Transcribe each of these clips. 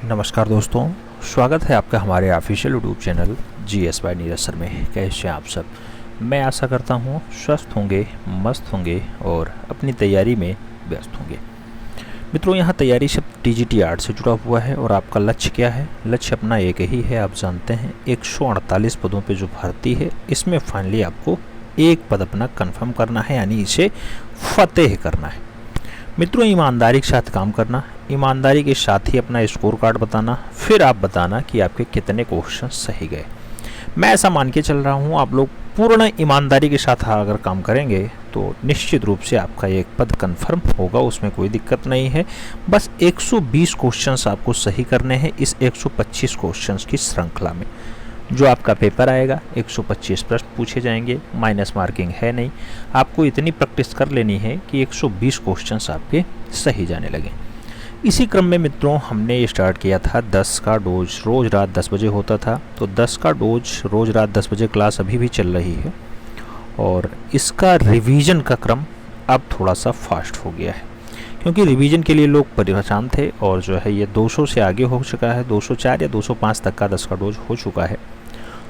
नमस्कार दोस्तों, स्वागत है आपका हमारे official YouTube channel GS by Neeraj sir में। कैसे हैं आप सब? मैं आशा करता हूँ स्वस्थ होंगे, मस्त होंगे और अपनी तैयारी में व्यस्त होंगे। मित्रों, यहाँ तैयारी शब्द TGT आर्ट से जुड़ा हुआ है और आपका लक्ष्य क्या है? लक्ष्य अपना एक ही है, आप जानते हैं 148 पदों पे जो भर्ती है इसमें फाइनली आपको एक पद अपना कन्फर्म करना है, यानी इसे फतेह करना है। मित्रों, ईमानदारी के साथ काम करना, ईमानदारी के साथ ही अपना स्कोर कार्ड बताना, फिर आप बताना कि आपके कितने क्वेश्चन सही गए। मैं ऐसा मान के चल रहा हूँ आप लोग पूर्ण ईमानदारी के साथ अगर काम करेंगे तो निश्चित रूप से आपका एक पद कंफर्म होगा, उसमें कोई दिक्कत नहीं है। बस 120 क्वेश्चंस आपको सही करने हैं इस 125 क्वेश्चंस की श्रृंखला में। जो आपका पेपर आएगा 125 प्रश्न पूछे जाएंगे, माइनस मार्किंग है नहीं। आपको इतनी प्रैक्टिस कर लेनी है कि 120 क्वेश्चंस आपके सही जाने लगे। इसी क्रम में मित्रों हमने स्टार्ट किया था 10 का डोज, रोज़ रात 10 बजे होता था। तो 10 का डोज रोज़ रात 10 बजे क्लास अभी भी चल रही है और इसका रिवीजन का क्रम अब थोड़ा सा फास्ट हो गया है, क्योंकि रिवीजन के लिए लोग परेशान थे और जो है ये 200 से आगे हो चुका है। 204 या 205 तक का 10 का डोज हो चुका है।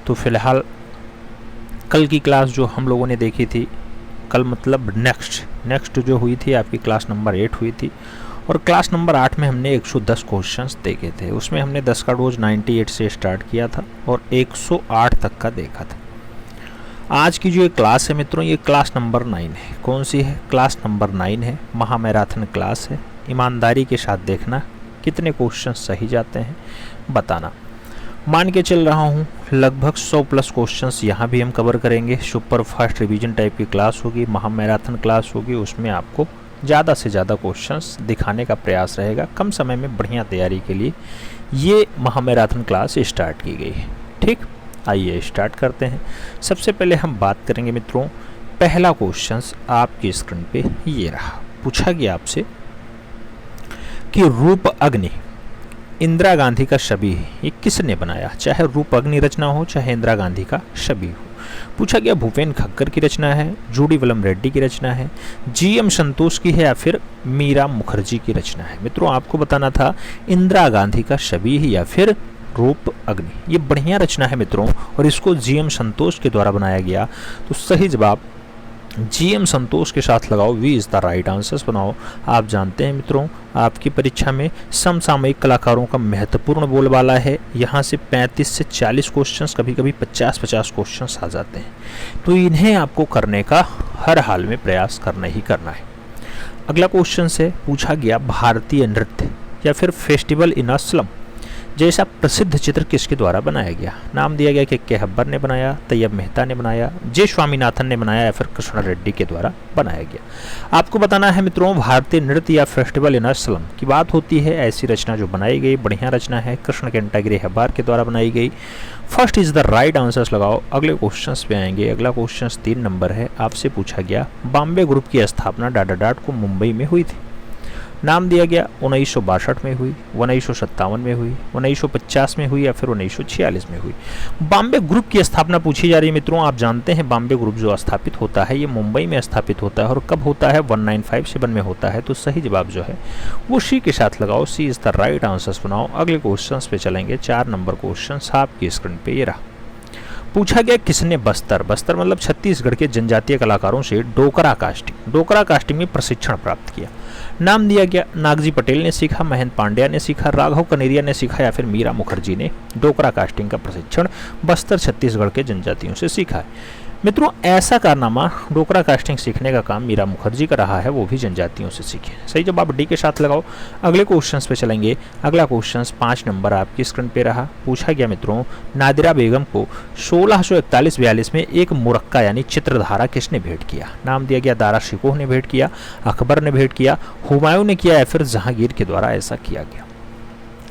तो फिलहाल कल की क्लास जो हम लोगों ने देखी थी, कल मतलब नेक्स्ट जो हुई थी आपकी क्लास नंबर 8 हुई थी और क्लास नंबर 8 में हमने 110 क्वेश्चंस देखे थे। उसमें हमने 10 का डोज 98 से स्टार्ट किया था और 108 तक का देखा था। आज की जो ये क्लास है मित्रों, ये क्लास नंबर 9 है। कौन सी है? क्लास नंबर 9 है, महामैराथन क्लास है। ईमानदारी के साथ देखना कितने क्वेश्चन सही जाते हैं बताना। मान के चल रहा हूँ लगभग 100 प्लस क्वेश्चंस यहाँ भी हम कवर करेंगे। सुपर फास्ट रिवीजन टाइप की क्लास होगी, महामैराथन क्लास होगी, उसमें आपको ज़्यादा से ज़्यादा क्वेश्चंस दिखाने का प्रयास रहेगा। कम समय में बढ़िया तैयारी के लिए ये महामैराथन क्लास स्टार्ट की गई है। ठीक, आइए स्टार्ट करते हैं। सबसे पहले हम बात करेंगे मित्रों, पहला क्वेश्चंस आपकी स्क्रीन पे ये रहा। पूछा गया आपसे कि रूप अग्नि इंदिरा गांधी का छवि ये किसने बनाया? चाहे रूप अग्नि रचना हो, चाहे इंदिरा गांधी का छवि हो। पूछा गया भूपेन खक्कर की रचना है, जूडी वलम रेड्डी की रचना है, GM संतोष की है या फिर मीरा मुखर्जी की रचना है। मित्रों, आपको बताना था इंदिरा गांधी का छवि या फिर रूप अग्नि। ये बढ़िया रचना है मित्रों और इसको GM संतोष के द्वारा बनाया गया। तो सही जवाब GM संतोष के साथ लगाओ, B is the right answers बनाओ। आप जानते हैं मित्रों, आपकी परीक्षा में समसामयिक कलाकारों का महत्वपूर्ण बोलबाला है। यहाँ से 35 से 40 क्वेश्चंस, कभी कभी 50-50 क्वेश्चंस आ जाते हैं। तो इन्हें आपको करने का हर हाल में प्रयास करना ही करना है। अगला क्वेश्चन से पूछा गया भारतीय नृत्य या फिर फेस्टिवल इन अ स्लम जैसा प्रसिद्ध चित्र किसके द्वारा बनाया गया? नाम दिया गया कि के हब्बर ने बनाया, तैयब मेहता ने बनाया, जे स्वामीनाथन ने बनाया या फिर कृष्णा रेड्डी के द्वारा बनाया गया। आपको बताना है मित्रों, भारतीय नृत्य या फेस्टिवल इन अ स्लम की बात होती है ऐसी रचना जो बनाई गई, बढ़िया रचना है, कृष्ण कैंटागिरी हब्बार के द्वारा बनाई गई। First is the right answers लगाओ। अगले क्वेश्चन पे आएंगे। अगला क्वेश्चन 3 नंबर है। आपसे पूछा गया बॉम्बे ग्रुप की स्थापना डाडाडाट को मुंबई में हुई थी। नाम दिया गया 1962 में हुई, 1957 में हुई, 1950 में हुई या फिर 1946 में हुई। बॉम्बे ग्रुप की स्थापना पूछी जा रही है मित्रों। आप जानते हैं बॉम्बे ग्रुप जो स्थापित होता है ये मुंबई में स्थापित होता है और कब होता है? 1957 में होता है। तो सही जवाब जो है वो सी के साथ लगाओ, सी इज द राइट आंसर्स बनाओ। अगले क्वेश्चन पे चलेंगे। 4 नंबर क्वेश्चन आपकी स्क्रीन पे ये रहा। पूछा गया किसने बस्तर मतलब छत्तीसगढ़ के जनजातीय कलाकारों से डोकरा कास्टिंग में प्रशिक्षण प्राप्त किया? नाम दिया गया नागजी पटेल ने सीखा, महेंद्र पांड्या ने सीखा, राघव कनेरिया ने सीखा या फिर मीरा मुखर्जी ने डोकरा कास्टिंग का प्रशिक्षण बस्तर छत्तीसगढ़ के जनजातियों से सीखा है। मित्रों, ऐसा कारनामा डोकरा कास्टिंग सीखने का काम मीरा मुखर्जी का रहा है, वो भी जनजातियों से सीखे। सही जवाब डी के साथ लगाओ। अगले क्वेश्चंस पे चलेंगे। अगला क्वेश्चन 5 नंबर आपकी स्क्रीन पे रहा। पूछा गया मित्रों, नादिरा बेगम को 1641-42 में एक मुरक्का यानी चित्रधारा किसने भेंट किया? नाम दिया गया दारा शिकोह ने भेंट किया, अकबर ने भेंट किया, हुमायूं ने किया या फिर जहांगीर के द्वारा ऐसा किया गया।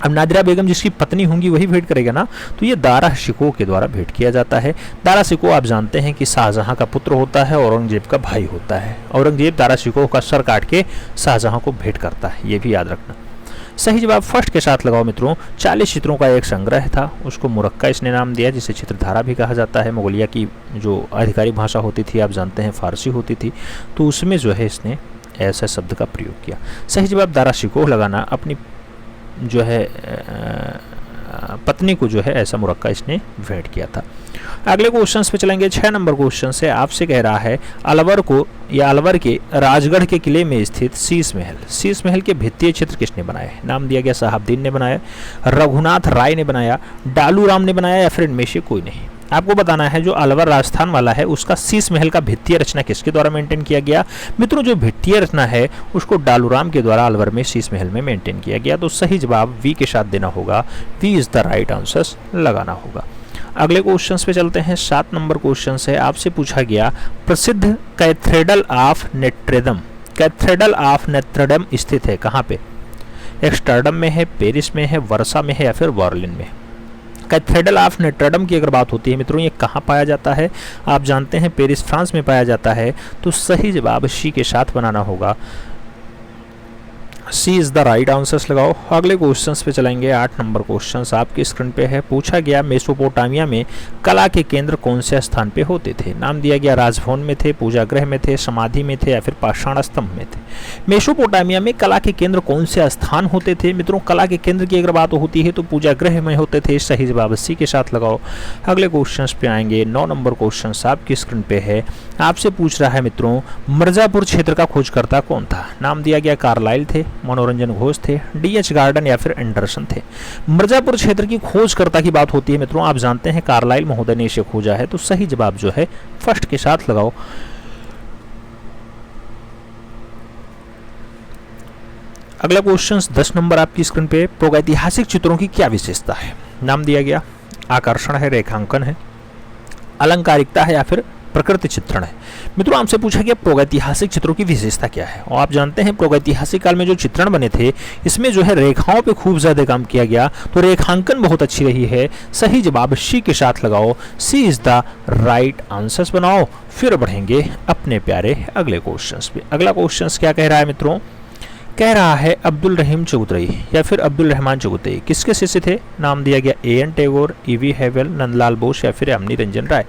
अब नादिरा बेगम जिसकी पत्नी होंगी वही भेंट करेगा ना, तो ये दारा शिकोह के द्वारा भेंट किया जाता है। दारा शिकोह आप जानते हैं कि शाहजहां का पुत्र होता है, औरंगजेब का भाई होता है। औरंगजेब दारा शिकोह का सर काट के शाहजहां को भेंट करता है, ये भी याद रखना। सही जवाब फर्स्ट के साथ लगाओ मित्रों। 40 चित्रों का एक संग्रह था, उसको मुरक्का इसने नाम दिया, जिसे चित्रधारा भी कहा जाता है। मंगोलिया की जो आधिकारिक भाषा होती थी आप जानते हैं फारसी होती थी, तो उसमें जो है इसने ऐसा शब्द का प्रयोग किया। सही जवाब दारा शिकोह लगाना। अपनी जो है पत्नी को जो है ऐसा मुरक्का इसने भेंट किया था। अगले क्वेश्चन पे चलेंगे। 6 नंबर क्वेश्चन से आपसे कह रहा है अलवर को या अलवर के राजगढ़ के किले में स्थित शीश महल, शीश महल के भित्तीय चित्र किसने बनाए? नाम दिया गया शहाबुद्दीन ने बनाया, रघुनाथ राय ने बनाया, डालू राम ने बनाया या फिर इनमें से कोई नहीं। आपको बताना है जो अलवर राजस्थान वाला है उसका शीश महल का भित्तीय रचना किसके द्वारा मेंटेन किया गया? मित्रों जो भित्तीय रचना है उसको डालूराम के द्वारा अलवर में शीश महल में मेंटेन किया गया। तो सही जवाब वी के साथ देना होगा, B is the right answer लगाना होगा। अगले क्वेश्चन पे चलते हैं। 7 नंबर क्वेश्चन से आपसे पूछा गया प्रसिद्ध कैथेड्रल ऑफ नेट्रेडम, कैथेड्रल ऑफ नेट्रेडम स्थित है कहाँ पे? एम्स्टर्डम में है, पेरिस में है, वर्सा में है या फिर बर्लिन में? कैथेड्रल ऑफ नेट्रेडम की अगर बात होती है मित्रों ये कहाँ पाया जाता है? आप जानते हैं पेरिस फ्रांस में पाया जाता है। तो सही जवाब सी के साथ बनाना होगा, सी इज द राइट आंसर्स लगाओ। अगले क्वेश्चंस पे चलेंगे। 8 नंबर क्वेश्चंस आपकी स्क्रीन पे है। पूछा गया मेसोपोटामिया में कला के केंद्र कौन से स्थान पे होते थे? नाम दिया गया राजभवन में थे, पूजा गृह में थे, समाधि में थे या फिर पाषाण स्तंभ में थे। मेसोपोटामिया में कला के केंद्र कौन से स्थान होते थे? मित्रों कला के केंद्र की अगर बात होती है तो पूजा गृह में होते थे। सही जवाब सी के साथ लगाओ। अगले क्वेश्चन पे आएंगे। 9 नंबर क्वेश्चन आपकी स्क्रीन पे है। आपसे पूछ रहा है मित्रों मिर्जापुर क्षेत्र का खोजकर्ता कौन था? नाम दिया गया कार्लाइल थे, मनोरंजन घोष थे, डीएच गार्डन या फिर एंडरसन थे। मिर्जापुर क्षेत्र की खोजकर्ता की बात होती है मित्रों आप जानते हैं कार्लाइल महोदय ने इसे खोजा है। तो सही जवाब जो है फर्स्ट के साथ लगाओ। अगला क्वेश्चन 10 नंबर आपकी स्क्रीन पे। प्रागैतिहासिक चित्रों की क्या विशेषता है? नाम दिया गया आकर्षण है, रेखांकन है, अलंकारिकता है या फिर प्रकृति चित्रण है। मित्रों आपसे पूछा गया प्रागैतिहासिक चित्रों की विशेषता क्या है? और आप जानते हैं प्रागैतिहासिक काल में जो चित्रण बने थे इसमें जो है रेखाओं पे खूब ज्यादा काम किया गया। तो रेखांकन बहुत अच्छी रही है। सही जवाब सी के साथ लगाओ, सी इज द राइट आंसर्स बनाओ। फिर बढ़ेंगे अपने प्यारे अगले क्वेश्चंस पे। अगला क्वेश्चंस क्या कह रहा है मित्रों? कह रहा है अब्दुल रहीम चौधरी या फिर अब्दुल रहमान चौधरी किसके शिष्य थे? नाम दिया गया एएन टैगोर, ईवी हेवल, नंदलाल बोस या फिर एमनी रंजन राय।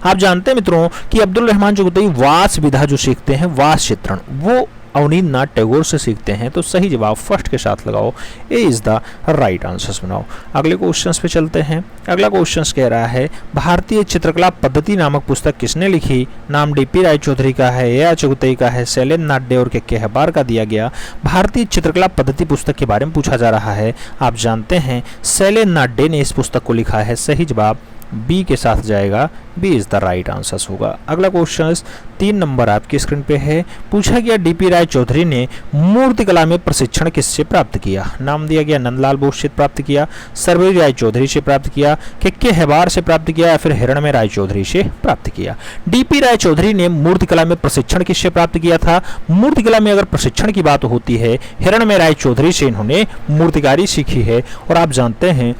आप जानते हैं मित्रों कि अब्दुल रहमान चौधरी वास विधा जो सीखते हैं, वास चित्रण, वो अवनींद्रनाथ टैगोर से सीखते हैं। तो सही जवाब फर्स्ट के साथ लगाओ, ए इज द राइट आंसर्स बनाओ। अगले क्वेश्चंस पे चलते हैं। अगला क्वेश्चंस कह रहा है भारतीय चित्रकला पद्धति नामक पुस्तक किसने लिखी? नाम डीपी राय चौधरी का है, ए चुगतई का है, शैलेंद्र नाथ डे और के हबार का दिया गया। भारतीय चित्रकला पद्धति पुस्तक के बारे में पूछा जा रहा है। आप जानते हैं शैलेंद्र नाथ डे ने इस पुस्तक को लिखा है। सही जवाब बी के साथ जाएगा, B is the right answer होगा। अगला क्वेश्चन 3 नंबर आपकी स्क्रीन पे है। पूछा गया डीपी राय चौधरी ने मूर्तिकला में प्रशिक्षण किससे प्राप्त किया? नाम दिया गया नंदलाल बोस से प्राप्त किया, सर्वरी राय चौधरी से प्राप्त किया, के हेबार से प्राप्त किया या फिर हिरणमय राय चौधरी से प्राप्त किया। डीपी राय चौधरी ने मूर्तिकला में प्रशिक्षण किससे प्राप्त किया था? मूर्तिकला में अगर प्रशिक्षण की बात होती है हिरणमय राय चौधरी से इन्होंने मूर्तिकारी सीखी है। और आप जानते हैं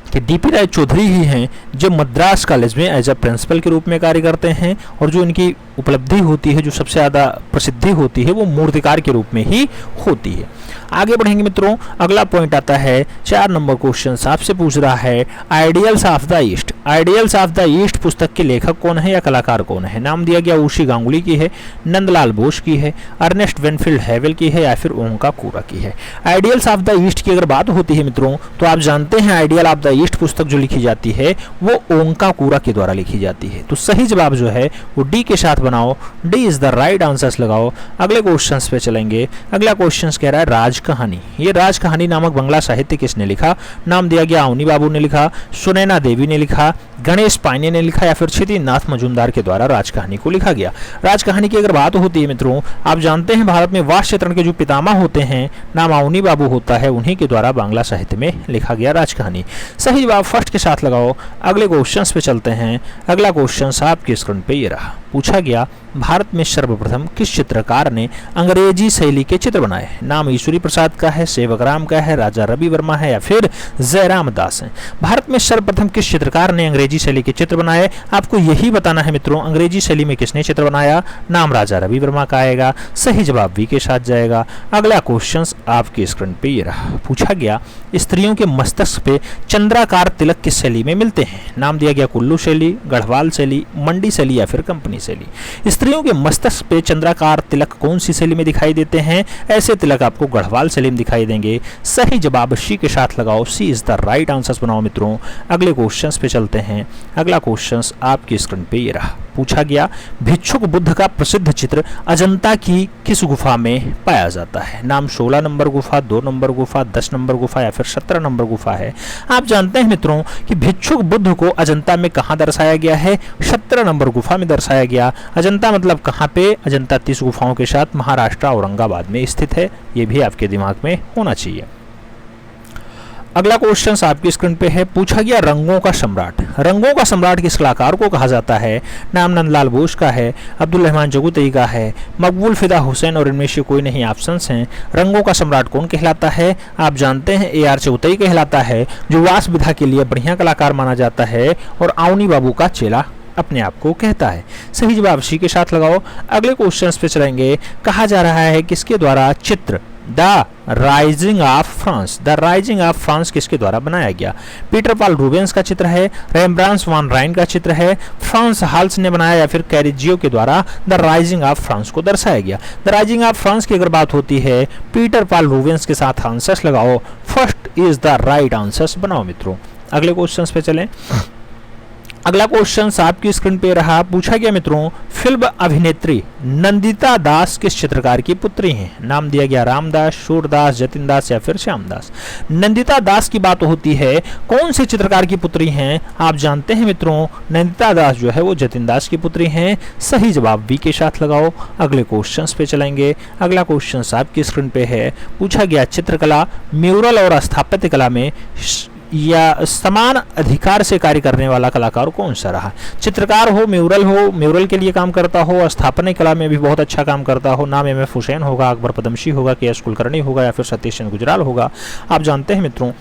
कि डीपी राय चौधरी ही हैं जो मद्रास कॉलेज में एज अ प्रिंसिपल के रूप में कार्य करते हैं। और जो इनकी उपलब्धि होती है, जो सबसे ज़्यादा प्रसिद्धि होती है, वो मूर्तिकार के रूप में ही होती है। आगे बढ़ेंगे मित्रों। अगला पॉइंट आता है 4 नंबर क्वेश्चन आपसे पूछ रहा है ideals of the east. Ideals of the east पुस्तक के लेखक कौन है या कलाकार कौन है? नाम दिया गया उशी गांगुली की है, नंदलाल बोस की है, अर्नेस्ट वेनफील्ड हेवल की है या फिर ओंका कूरा की है। आइडियल्स ऑफ द ईस्ट की अगर बात होती है मित्रों तो आप जानते हैं आइडियल ऑफ द ईस्ट पुस्तक जो लिखी जाती है वो ओंका कूरा के द्वारा लिखी जाती है। तो सही जवाब जो है वो डी के साथ बनाओ, D is the right answers लगाओ। अगले क्वेश्चन पे चलेंगे। अगला क्वेश्चन कह रहा है राज कहानी। ये राज कहानी नामक बंगला साहित्य किसने लिखा? नाम दिया गया अवनी बाबू ने लिखा, सुनैना देवी ने लिखा, गणेश पाइने ने लिखा या फिर क्षितिनाथ मजूमदार के द्वारा राज कहानी को लिखा गया। राज कहानी की अगर बात होती है मित्रों आप जानते हैं भारत में वास चित्रण के जो पितामह होते हैं नाम अवनी बाबू होता है, उन्हीं के द्वारा बांग्ला साहित्य में लिखा गया राज कहानी। सही जवाब फर्स्ट के साथ लगाओ। अगले क्वेश्चन पे चलते हैं। अगला क्वेश्चन आपके स्क्रीन पे ये रहा। पूछा गया भारत में सर्वप्रथम किस चित्रकार ने अंग्रेजी शैली के चित्र बनाए? नाम ईश्वरी प्रसाद का है, सेवकराम का है, राजा रवि वर्मा है या फिर जयराम दास है। भारत में सर्वप्रथम किस चित्रकार ने अंग्रेजी शैली के चित्र बनाए? आपको यही बताना है मित्रों अंग्रेजी शैली में किसने चित्र बनाया। नाम राजा रवि वर्मा का आएगा। सही जवाब बी के साथ जाएगा। अगला क्वेश्चन आपके स्क्रीन पे ये रहा। पूछा गया स्त्रियों के मस्तक पे चंद्राकार तिलक किस शैली में मिलते हैं? नाम दिया गया कुल्लू शैली, गढ़वाल शैली, मंडी शैली या फिर कंपनी शैली। स्त्रियों के मस्तक पे चंद्राकार तिलक कौन सी शैली में दिखाई देते हैं? ऐसे तिलक आपको गढ़वाल शैली में दिखाई देंगे। सही जवाब सी के साथ लगाओ, सी इज द राइट आंसर बनाओ मित्रों। अगले क्वेश्चन पे चलते हैं। अगला क्वेश्चन आपकी स्क्रीन पे ये रहा। पूछा गया भिक्षुक बुद्ध का प्रसिद्ध चित्र अजंता की किस गुफा में पाया जाता है? नाम 16 नंबर गुफा, 2 नंबर गुफा, 10 नंबर गुफा या फिर 17 नंबर गुफा है। आप जानते हैं मित्रों कि भिक्षुक बुद्ध को अजंता में कहां दर्शाया गया है? 17 नंबर गुफा में दर्शाया गया। अजंता मतलब कहां पे? अजंता 30 गुफाओं के साथ महाराष्ट्र औरंगाबाद में स्थित है। ये भी आपके दिमाग में होना चाहिए। अगला क्वेश्चन आपकी स्क्रीन पे है। पूछा गया रंगों का सम्राट। रंगों का सम्राट किस कलाकार को कहा जाता है? नाम नंदलाल बोस का है, अब्दुल रहमान जगुतई का है, मकबूल फिदा हुसैन और इनमें से कोई नहीं ऑप्शंस हैं। रंगों का सम्राट कौन कहलाता है? आप जानते हैं AR चौधरी कहलाता है, जो वास विधा के लिए बढ़िया कलाकार माना जाता है और आउनी बाबू का चेला अपने आप को कहता है। सही जवाब सी के साथ लगाओ। अगले क्वेश्चन पे चलेंगे। कहा जा रहा है किसके द्वारा चित्र the rising of France, the rising of France किसके द्वारा बनाया गया? पीटर पॉल रूबेंस का चित्र है, रेम्ब्रांड्ट वान राइन का चित्र है, फ्रांस हाल्स ने बनाया या फिर कैरिजियो के द्वारा द राइजिंग ऑफ फ्रांस को दर्शाया गया? द राइजिंग ऑफ फ्रांस की अगर बात होती है पीटर पॉल रूबेंस के साथ आंसर्स लगाओ। First is the right answers बनाओ मित्रों। अगले क्वेश्चन पे चलें। अगला क्वेश्चन आपकी स्क्रीन पे रहा। पूछा गया मित्रों फिल्म अभिनेत्री नंदिता दास किस चित्रकार की पुत्री हैं? नाम दिया गया रामदास, सूरदास, जतिन दास या फिर श्यामदास। नंदिता दास की बात होती है, कौन से चित्रकार की पुत्री हैं? आप जानते हैं मित्रों नंदिता दास जो है वो जतिन दास की पुत्री हैं। सही जवाब बी के साथ लगाओ। अगले क्वेश्चन पे चलेंगे। अगला क्वेश्चन आपकी स्क्रीन पे है। पूछा गया चित्रकला, म्यूरल और स्थापत्य कला में या समान अधिकार से कार्य करने वाला कलाकार कौन सा रहा? चित्रकार हो, म्यूरल के लिए काम करता हो, स्थापना कला में भी बहुत अच्छा काम करता हो। नाम MF हुसैन होगा, अकबर पदमशी होगा, KS कुलकर्णी होगा या फिर सतीश चंद्र गुजराल होगा। आप जानते हैं मित्रों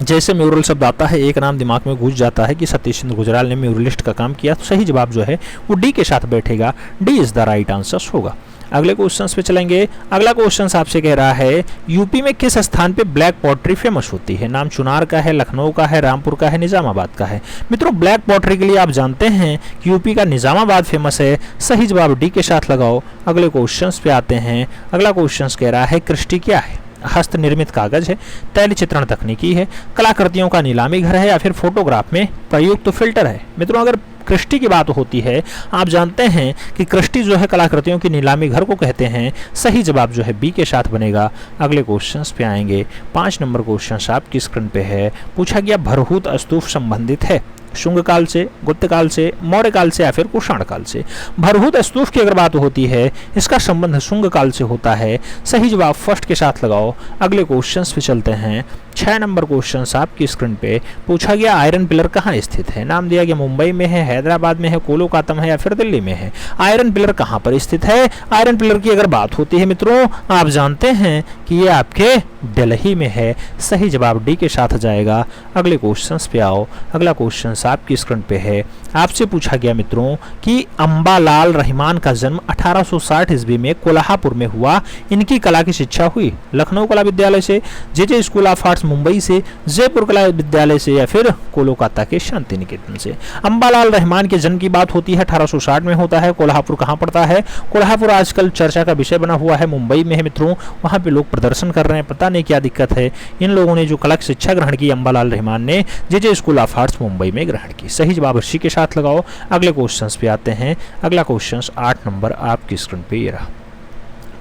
जैसे म्यूरल शब्द आता है एक नाम दिमाग में घुस जाता है कि सतीश चंद्र गुजराल ने म्यूरलिस्ट का काम किया। तो सही जवाब जो है वो डी के साथ बैठेगा। D is the right answer होगा। अगले क्वेश्चन पे चलेंगे। अगला क्वेश्चन आपसे कह रहा है यूपी में किस स्थान पे ब्लैक पॉटरी फेमस होती है? नाम चुनार का है, लखनऊ का है, रामपुर का है, निजामाबाद का है। मित्रों ब्लैक पॉटरी के लिए आप जानते हैं कि यूपी का निजामाबाद फेमस है। सही जवाब डी के साथ लगाओ। अगले क्वेश्चन पे आते हैं। अगला क्वेश्चन कह रहा है क्रिस्टी क्या है? हस्त निर्मित कागज है, तैल चित्रण तकनीकी है, कलाकृतियों का नीलामी घर है या फिर फोटोग्राफ में प्रयुक्त फिल्टर है। मित्रों अगर क्रिस्टी की बात होती है आप जानते हैं कि क्रिस्टी जो है कलाकृतियों की नीलामी घर को कहते हैं। सही जवाब जो है बी के साथ बनेगा। अगले क्वेश्चंस पे आएंगे। 5 नंबर क्वेश्चन आपकी स्क्रीन पे है। पूछा गया भरहूत स्तूप संबंधित है शुंग काल से, गुप्त काल से, मौर्य काल से या फिर कुषाण काल से। भरहूत स्तूप की अगर बात होती है इसका संबंध शुंग काल से होता है। सही जवाब फर्स्ट के साथ लगाओ। अगले क्वेश्चंस पे चलते हैं। 6 नंबर क्वेश्चन आपकी स्क्रीन पे। पूछा गया आयरन पिलर कहाँ स्थित है? नाम दिया गया मुंबई में है, हैदराबाद में है, कोलकाता में है या फिर दिल्ली में है। आयरन पिलर कहाँ पर स्थित है? आयरन पिलर की अगर बात होती है मित्रों आप जानते हैं कि ये आपके दिल्ली में है। सही जवाब डी के साथ जाएगा। अगले क्वेश्चन पे आओ। अगला क्वेश्चन आपकी स्क्रीन पे है। आपसे पूछा गया मित्रों कि अंबालाल रहमान का जन्म 1860 ईस्वी में कोल्हापुर में हुआ। इनकी कला की शिक्षा हुई लखनऊ कला विद्यालय से, जे स्कूल ऑफ आर्ट्स मुंबई से, जयपुर कला विद्यालय से या फिर कोलकाता के शांति निकेतन से। अंबालाल रहमान के जन्म की बात होती है 1860 में होता है। कोल्हापुर कहाँ पड़ता है? कोल्हापुर आजकल चर्चा का विषय बना हुआ है, मुंबई में है मित्रों। वहाँ पे लोग प्रदर्शन कर रहे हैं, पता नहीं क्या दिक्कत है। इन लोगों ने जो कला की शिक्षा ग्रहण की अंबालाल रहमान ने जे स्कूल ऑफ आर्ट्स मुंबई में ग्रहण की। सही जवाब सी के साथ लगाओ। अगले क्वेश्चन पे आते हैं। अगला क्वेश्चन 8 नंबर आपकी स्क्रीन पे ये रहा।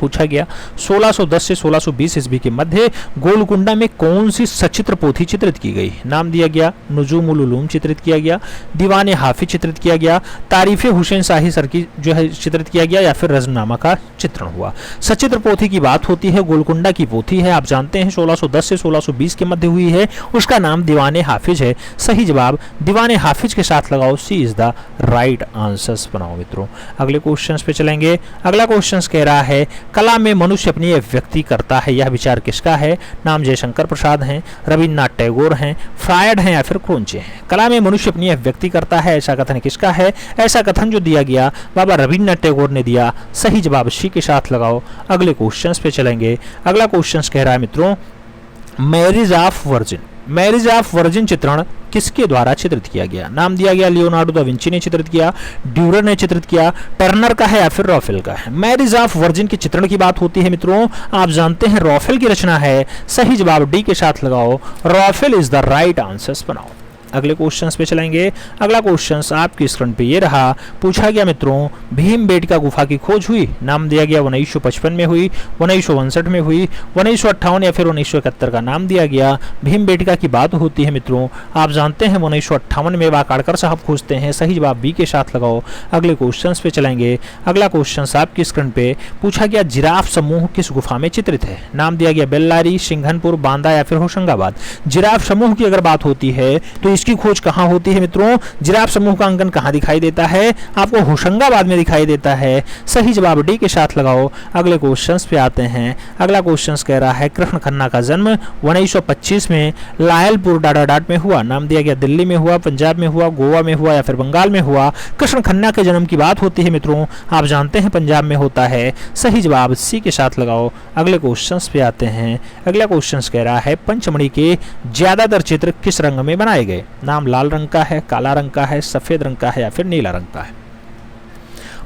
पूछा गया 1610 से 1620 ईस्वी के मध्य गोलकुंडा में कौन सी सचित्र पोथी चित्रित की गई? नाम दिया गया नुजूमुल उलूम चित्रित किया गया, दीवाने हाफिज चित्रित किया गया, तारीफ हुसैन शाही सर की जो है चित्रित किया गया या फिर रजमनामा का चित्रण हुआ। सचित्र पोथी की बात होती है, गोलकुंडा की पोथी है, आप जानते हैं 1610 से 1620 के मध्य हुई है। उसका नाम दीवाने हाफिज है। सही जवाब दीवाने हाफिज के साथ लगाओ। सी इज द राइट आंसर्स बनाओ मित्रों। अगले क्वेश्चन पे चलेंगे। अगला क्वेश्चन कह रहा है कला में मनुष्य अपनी अभिव्यक्ति करता है, यह विचार किसका है? नाम जयशंकर प्रसाद हैं, रविन्द्रनाथ टैगोर हैं, फ्रायड हैं या फिर क्रोंचे हैं। कला में मनुष्य अपनी अभिव्यक्ति करता है ऐसा कथन किसका है? ऐसा कथन जो दिया गया बाबा रविन्द्रनाथ टैगोर ने दिया। सही जवाब सी के साथ लगाओ। अगले क्वेश्चन पे चलेंगे। अगला क्वेश्चन कह रहा है मित्रों marriage of virgin marriage of virgin चित्रण किसके द्वारा चित्रित किया गया? नाम दिया गया लियोनार्डो दा विंची ने चित्रित किया, ड्यूरर ने चित्रित किया, टर्नर का है या फिर रॉफेल का है। मैरिज ऑफ वर्जिन के चित्रण की बात होती है मित्रों, आप जानते हैं रॉफेल की रचना है। सही जवाब डी के साथ लगाओ, रॉफेल इज द राइट आंसर बनाओ। अगले क्वेश्चंस पे चलेंगे। अगला क्वेश्चंस आपकी स्क्रीन पे ये रहा, पूछा गया मित्रों भीमबेटका गुफा की खोज हुई, नाम दिया गया 1955 में हुई, 1962 में हुई, 1958 या फिर 1971 का नाम दिया गया। भीमबेटका की बात होती है मित्रों, आप जानते हैं 1958 में वाकाड़कर साहब खोजते हैं। सही जवाब बी के साथ लगाओ। अगले क्वेश्चंस पे चलेंगे। अगला क्वेश्चंस आपकी स्क्रीन पे पूछा गया जिराफ समूह किस गुफा में चित्रित है? नाम दिया गया बेल्लारी, सिंघनपुर, बांदा या फिर होशंगाबाद। जिराफ समूह की अगर बात होती है तो इसकी खोज कहां होती है मित्रों? जिराफ समूह का अंकन कहां दिखाई देता है? आपको होशंगाबाद में दिखाई देता है। सही जवाब डी के साथ लगाओ। अगले क्वेश्चंस पे आते हैं। अगला क्वेश्चंस कह रहा है कृष्ण खन्ना का जन्म 1925 में लायलपुर डाडाडाट में हुआ, नाम दिया गया दिल्ली में हुआ, पंजाब में हुआ, गोवा में हुआ या फिर बंगाल में हुआ। कृष्ण खन्ना के जन्म की बात होती है मित्रों, आप जानते हैं पंजाब में होता है। सही जवाब सी के साथ लगाओ। अगले क्वेश्चंस पे आते हैं। अगला क्वेश्चंस कह रहा है पंचमढ़ी के ज्यादातर चित्र किस रंग में बनाए गए? नाम लाल रंग का है, काला रंग का है, सफेद रंग का है या फिर नीला रंग का है।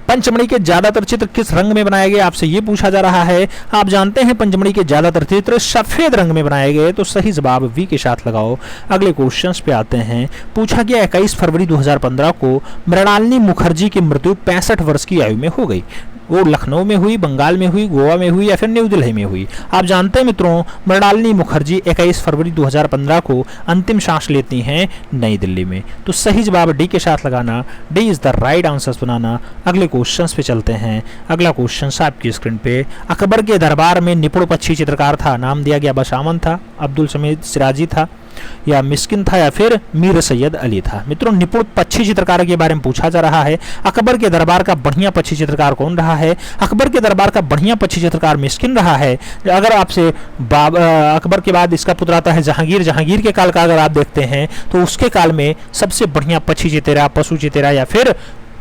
पंचमढ़ी के ज्यादातर चित्र किस रंग में बनाए गए, आपसे ये पूछा जा रहा है। आप जानते हैं पंचमढ़ी के ज्यादातर चित्र सफेद रंग में बनाए गए, तो सही जवाब वी के साथ लगाओ। अगले क्वेश्चंस पे आते हैं। पूछा गया 21 फरवरी 2015 को मृणालिनी मुखर्जी की मृत्यु 65 वर्ष की आयु में हो गई। वो लखनऊ में हुई, बंगाल में हुई, गोवा में हुई या फिर न्यू दिल्ली में हुई। आप जानते हैं मित्रों मृणालिनी मुखर्जी 21 फरवरी 2015 को अंतिम सांस लेती हैं नई दिल्ली में। तो सही जवाब डी के साथ लगाना, D is the right answer बनाना। अगले क्वेश्चंस पे चलते हैं। अगला क्वेश्चन आपकी स्क्रीन पे, अकबर के दरबार में निपुण पक्षी चित्रकार था, नाम दिया गया बशामन था, अब्दुल समीद सिराजी था या मिस्किन था या फिर मीर सैयद अली था। मित्रों निपुण पक्षी चित्रकार के बारे में पूछा जा रहा है। अकबर के दरबार का बढ़िया पक्षी चित्रकार कौन रहा है? अकबर के दरबार का बढ़िया पक्षी चित्रकार मिस्किन रहा है। अगर आपसे अकबर के बाद इसका पुत्र आता है जहांगीर, जहांगीर के काल का अगर आप देखते हैं तो उसके काल में सबसे बढ़िया पक्षी चितेरा, पशु चितेरा या फिर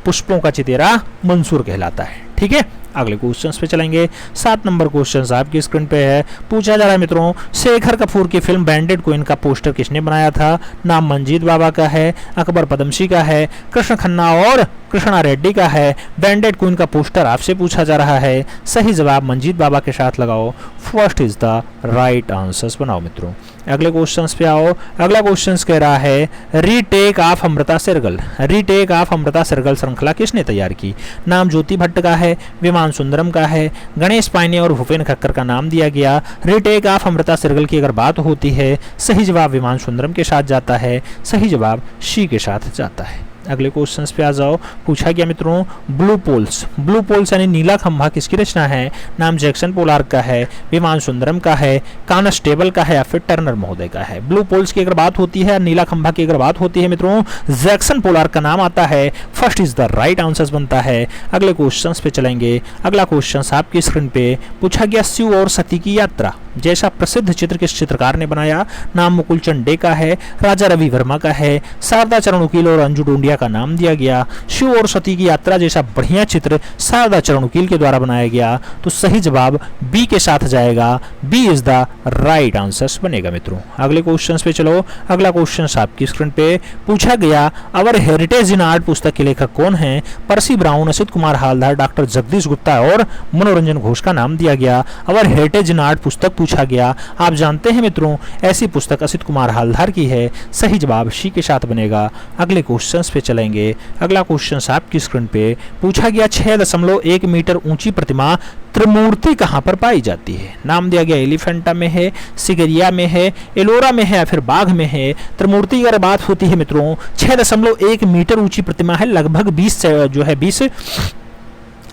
पुष्पों का चितेरा मंसूर कहलाता है। ठीक है, अगले क्वेश्चंस पे चलेंगे। 7 नंबर क्वेश्चंस आपकी स्क्रीन पे है। पूछा जा रहा है मित्रों शेखर कपूर की फिल्म बैंडेड क्वीन का पोस्टर किसने बनाया था? नाम मंजीत बाबा का है, अकबर पदमसी का है, कृष्ण खन्ना और कृष्णा रेड्डी का है। बैंडेड क्वीन का पोस्टर आपसे पूछा जा रहा है। सही जवाब मंजीत बाबा के साथ लगाओ। First is the right answers बनाओ मित्रों। अगले क्वेश्चंस पे आओ। अगला क्वेश्चंस कह रहा है retake of Amrita Shergil, retake of Amrita Shergil श्रृंखला किसने तैयार की? नाम ज्योति भट्ट का है, विमान सुंदरम का है, गणेश पायने और भूपेन खक्कर का नाम दिया गया। रीटेक ऑफ अमृता सिरगल की अगर बात होती है सही जवाब विमान सुंदरम के साथ जाता है। सही जवाब सी के साथ जाता है। अगले क्वेश्चंस पे आ जाओ। पूछा गया मित्रों ब्लू पोल्स, ब्लू पोल्स यानी नीला खंभा किसकी रचना है? नाम जैक्सन पोलार्क का है, विमान सुंदरम का है, कांस्टेबल का है या फिर टर्नर महोदय का है। ब्लू पोल्स की अगर बात होती है, नीला खंभा की अगर बात होती है मित्रों जैक्सन पोलार्क का नाम आता है। First is the right answer बनता है। अगले क्वेश्चंस पे चलेंगे। अगला क्वेश्चन आपकी स्क्रीन पे पूछा गया शिव और सती की यात्रा जैसा प्रसिद्ध चित्र किस चित्रकार ने बनाया? नाम मुकुल चंडे का है, राजा रवि वर्मा का है, शारदा चरण उकील और अंजू डोंडिया का नाम दिया गया। शिव और सती की यात्रा जैसा बढ़िया चित्र शारदा चरण उकील के द्वारा बनाया गया। तो सही जवाब बी के साथ जाएगा। B is the right answer बनेगा मित्रों। अगले क्वेश्चन पे चलो। अगला क्वेश्चन आपकी स्क्रीन पे पूछा गया अवर हेरिटेज इन आर्ट पुस्तक के लेखक कौन है? परसी ब्राउन, असित कुमार हालदार, डॉक्टर जगदीश गुप्ता और मनोरंजन घोष का नाम दिया गया। अवर हेरिटेज इन आर्ट पुस्तक पूछा गया। आप जानते हैं मित्रों ऐसी पुस्तक असित कुमार हालदार की है। सही जवाब सी के साथ बनेगा। अगले क्वेश्चंस पे चलेंगे। अगला क्वेश्चन आपकी स्क्रीन पे पूछा गया 6.1 मीटर ऊंची प्रतिमा त्रिमूर्ति कहां पर पाई जाती है? नाम दिया गया एलिफेंटा में है, सिगरिया में है, एलोरा में है या फिर बाघ में है। त्रिमूर्ति की अगर बात होती है मित्रों 6.1 मीटर ऊंची प्रतिमा है, लगभग 20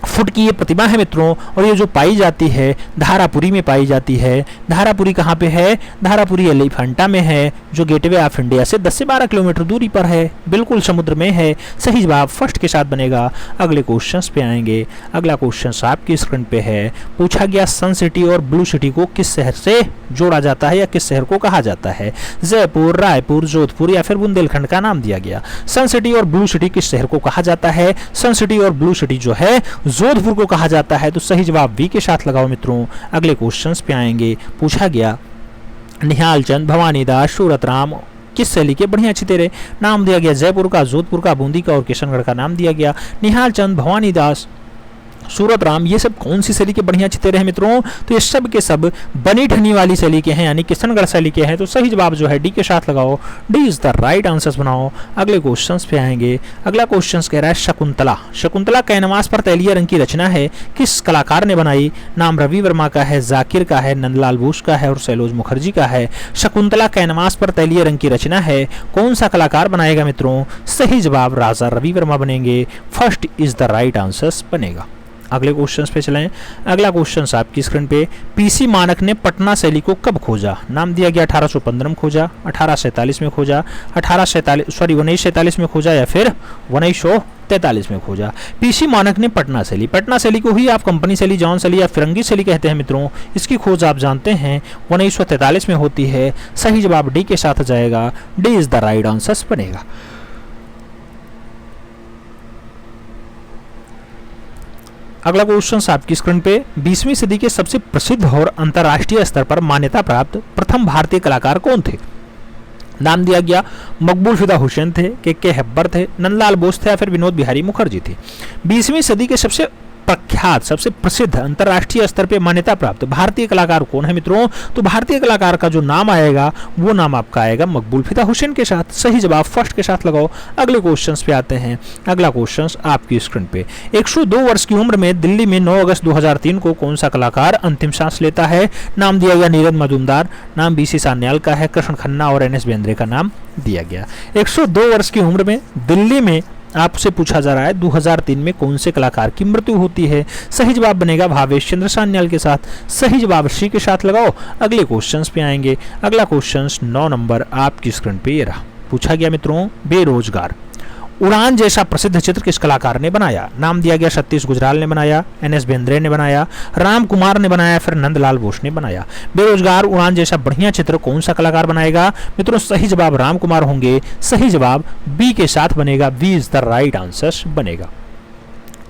फुट की ये प्रतिमा है मित्रों। और ये जो पाई जाती है धारापुरी में पाई जाती है। धारापुरी कहाँ पे है? धारापुरी एलिफेंटा में है जो गेटवे ऑफ इंडिया से 10 से 12 किलोमीटर दूरी पर है, बिल्कुल समुद्र में है। सही जवाब फर्स्ट के साथ बनेगा। अगले क्वेश्चंस पे आएंगे। अगला क्वेश्चन आपकी स्क्रीन पे है। पूछा गया सन सिटी और ब्लू सिटी को किस शहर से जोड़ा जाता है या किस शहर को कहा जाता है? जयपुर, रायपुर, जोधपुर या फिर बुंदेलखंड का नाम दिया गया। सन सिटी और ब्लू सिटी किस शहर को कहा जाता है? सन सिटी और ब्लू सिटी जो है जोधपुर को कहा जाता है। तो सही जवाब बी के साथ लगाओ मित्रों। अगले क्वेश्चंस पे आएंगे। पूछा गया निहाल चंद, भवानी दास, सूरत राम किस शैली के बढ़िया चितेरे। नाम दिया गया जयपुर का, जोधपुर का, बूंदी का और किशनगढ़ का नाम दिया गया। निहाल चंद, भवानी दास, सूरत राम, ये सब कौन सी शैली के बढ़िया चितेरे हैं मित्रों? तो ये सब के सब बनी ठनी वाली शैली के हैं, यानी किशनगढ़ शैली के हैं। तो सही जवाब जो है डी के साथ लगाओ, D is the right answer बनाओ। अगले क्वेश्चन पे आएंगे। अगला क्वेश्चन कह रहा है शकुंतला। शकुंतला कैनवास पर तैलीय रंग की रचना है, किस कलाकार ने बनाई? नाम रवि वर्मा का है, जाकिर का है, नंदलाल बोस का है और सैलोज मुखर्जी का है। शकुंतला कैनवास पर तैलीय रंग की रचना है, कौन सा कलाकार बनाएगा मित्रों? सही जवाब राजा रवि वर्मा बनेंगे, first is the right answer बनेगा। अगले क्वेश्चन पे चलें। अगला क्वेश्चन आपकी स्क्रीन पे, पीसी मानक ने पटना शैली को कब खोजा? नाम दिया गया 1815 में खोजा, 1847 में खोजा, 1947 में खोजा या फिर 1943 में खोजा। पीसी मानक ने पटना शैली को ही आप कंपनी शैली, जॉन शैली या फिरंगी शैली कहते हैं मित्रों। इसकी खोज आप जानते हैं 1943 में होती है। सही जवाब डी के साथ जाएगा, D is the right answer बनेगा। अगला क्वेश्चन आपकी स्क्रीन पे, 20वीं सदी के सबसे प्रसिद्ध और अंतर्राष्ट्रीय स्तर पर मान्यता प्राप्त प्रथम भारतीय कलाकार कौन थे? नाम दिया गया मकबूल फिदा हुसैन थे, के हेब्बर थे, नंदलाल बोस थे या फिर विनोद बिहारी मुखर्जी थे। 20वीं सदी के सबसे प्रख्यात, सबसे प्रसिद्ध, अंतर्राष्ट्रीय स्तर पे मान्यता प्राप्त भारतीय कलाकार कौन है मित्रों? तो भारतीय कलाकार का जो नाम आएगा वो नाम आपका आएगा मकबूल फिदा हुसैन के साथ। सही जवाब फर्स्ट के साथ लगाओ। अगले क्वेश्चन पे आते हैं। अगला क्वेश्चन आपकी स्क्रीन पे, 102 वर्ष की उम्र में दिल्ली में 9 अगस्त 2003 को कौन सा कलाकार अंतिम सांस लेता है? नाम दिया गया नीरज मजूमदार, नाम बीसी सान्याल का है, कृष्ण खन्ना और एनएस बेंद्रे का नाम दिया गया। 102 वर्ष की उम्र में दिल्ली में आपसे पूछा जा रहा है 2003 में कौन से कलाकार की मृत्यु होती है? सही जवाब बनेगा भावेश चंद्र सान्याल के साथ। सही जवाब सी के साथ लगाओ। अगले क्वेश्चंस पे आएंगे। अगला क्वेश्चंस 9 नंबर आपकी स्क्रीन पे ये रहा। पूछा गया मित्रों बेरोजगार। उड़ान जैसा प्रसिद्ध चित्र किस कलाकार ने बनाया? नाम दिया गया सतीश गुजराल ने बनाया, एनएस बेंद्रे ने बनाया, राम कुमार ने बनाया, फिर नंदलाल बोस ने बनाया। बेरोजगार उड़ान जैसा बढ़िया चित्र कौन सा कलाकार बनाएगा मित्रों? सही जवाब राम कुमार होंगे। सही जवाब बी के साथ बनेगा, B is the right answer बनेगा।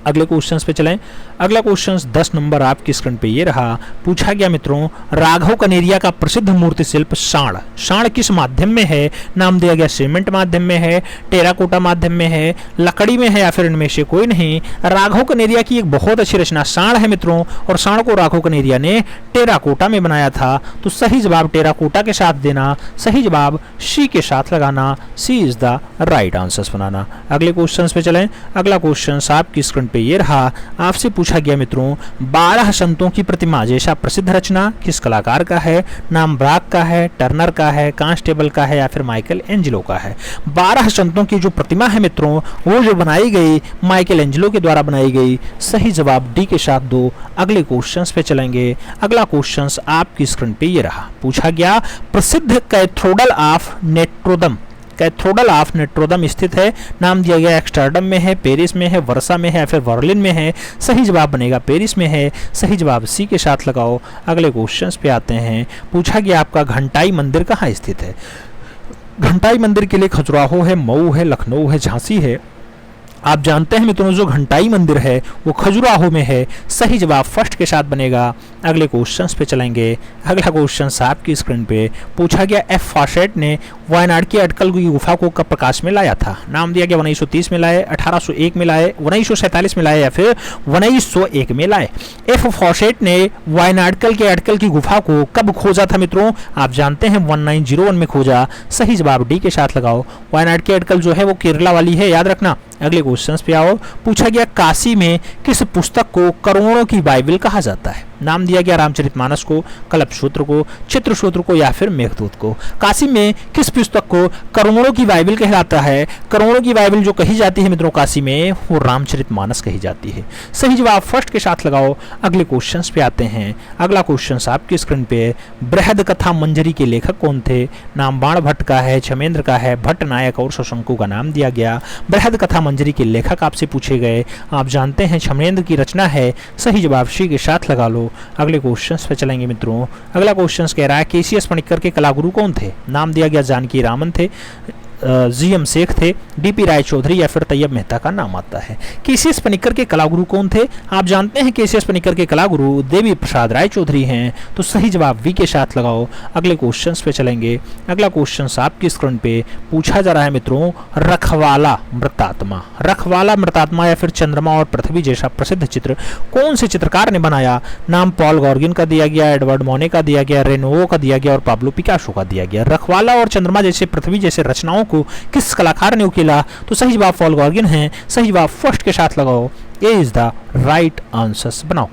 अगले क्वेश्चंस पे चलें। अगला क्वेश्चंस 10 नंबर आपकी स्क्रीन पे ये रहा। पूछा गया मित्रों राघव कनेरिया का प्रसिद्ध मूर्ति शिल्प साण, साण किस माध्यम में है? नाम दिया गया सीमेंट माध्यम में है, टेराकोटा माध्यम में है, लकड़ी में है या फिर इनमें से कोई नहीं। राघव कनेरिया की एक बहुत अच्छी रचना साण है मित्रों, और साण को राघव कनेरिया ने टेराकोटा में बनाया था। तो सही जवाब टेराकोटा के साथ देना, सही जवाब सी के साथ लगाना, सी इज द राइट आंसर बनाना। अगले क्वेश्चन पे चलें। अगला क्वेश्चन आपकी स्क्रीन पे ये रहा। आपसे पूछा गया मित्रों 12 संतों की प्रतिमा जैसा प्रसिद्ध रचना किस कलाकार का है? नाम ब्राक का है, टर्नर का है, कांस्टेबल का है या फिर माइकल एंजेलो का है। 12 संतों की जो प्रतिमा है मित्रों वो जो बनाई गई माइकल एंजेलो के द्वारा बनाई गई। सही जवाब डी के साथ दो। अगले क्वेश्चंस पे चलेंगे। अगला क्वेश्चंस आपकी स्क्रीन पे ये रहा। पूछा गया प्रसिद्ध cathedral of Notre-Dame, cathedral of Notre-Dame स्थित है। नाम दिया गया एम्स्टर्डम में है, पेरिस में है, वर्सा में है या फिर बर्लिन में है। सही जवाब बनेगा पेरिस में है। सही जवाब सी के साथ लगाओ। अगले क्वेश्चंस पे आते हैं। पूछा गया आपका घंटाई मंदिर कहाँ स्थित है? घंटाई मंदिर के लिए खजुराहो है, मऊ है, लखनऊ है, झांसी है। आप जानते हैं मित्रों जो घंटाई मंदिर है वो खजुराहो में है। सही जवाब फर्स्ट के साथ बनेगा। अगले क्वेश्चंस पे चलेंगे। अगला क्वेश्चन आपकी स्क्रीन पे पूछा गया एफ फॉसेट ने वायनाड की अटकल की गुफा को कब प्रकाश में लाया था? नाम दिया गया 1930 में लाए, 1801 में लाए, 1947 में लाए या फिर 1901 में लाए। एफ फॉसेट ने वायनाडकल के अटकल की गुफा को कब खोजा था मित्रों? आप जानते हैं 1901 में खोजा। सही जवाब डी के साथ लगाओ। वायनाड की अटकल जो है वो केरला वाली है, याद रखना। अगले क्वेश्चंस पे आओ। पूछा गया काशी में किस पुस्तक को करोड़ों की बाइबल कहा जाता है? नाम दिया गया रामचरितमानस को, कल्पसूत्र को, चित्रसूत्र को या फिर मेघदूत को। काशी में किस पुस्तक को करोड़ों की बाइबल कहलाता है? करोड़ों की बाइबल जो कही जाती है मित्रों काशी में वो रामचरितमानस कही जाती है। सही जवाब फर्स्ट के साथ लगाओ। अगले क्वेश्चंस पे आते हैं। अगला क्वेश्चन आपकी स्क्रीन पे बृहद कथा मंजरी के लेखक कौन थे? नाम बाण भट्ट का है, छमेंद्र का है, भट्ट नायक और शशंकु का नाम दिया गया। बृहद कथा मंजरी के लेखक आपसे पूछे गए। आप जानते हैं छमेंद्र की रचना है। सही जवाब सी के साथ लगा लो। अगले क्वेश्चंस पे चलेंगे मित्रों। अगला क्वेश्चंस कह रहा है केसीएस पणिक्कर के कलागुरु कौन थे? नाम दिया गया जानकी रामन थे, जीएम शेख थे, डीपी राय चौधरी या फिर तैयब मेहता का नाम आता है। केसीएस पनिक्कर के कलागुरु कौन थे? आप जानते हैं केसीएस पनिक्कर के कलागुरु देवी प्रसाद राय चौधरी हैं। तो सही जवाब वी के साथ लगाओ। अगले क्वेश्चन पे चलेंगे। अगला क्वेश्चन आपकी स्क्रीन पे पूछा जा रहा है मित्रों, रखवाला मृतात्मा। रखवाला मृतात्मा या फिर चंद्रमा और पृथ्वी जैसा प्रसिद्ध चित्र कौन से चित्रकार ने बनाया? नाम पॉल गॉर्गिन का दिया गया, एडवर्ड मोने का दिया गया, रेनोवो का दिया गया और पाब्लो पिकासो का दिया गया। रखवाला और चंद्रमा जैसे पृथ्वी जैसे रचनाओं को किस कलाकार ने उकेला? तो सही जवाब पॉल गॉर्गिन है। सही जवाब फर्स्ट के साथ लगाओ। ए इज द राइट आंसर बनाओ।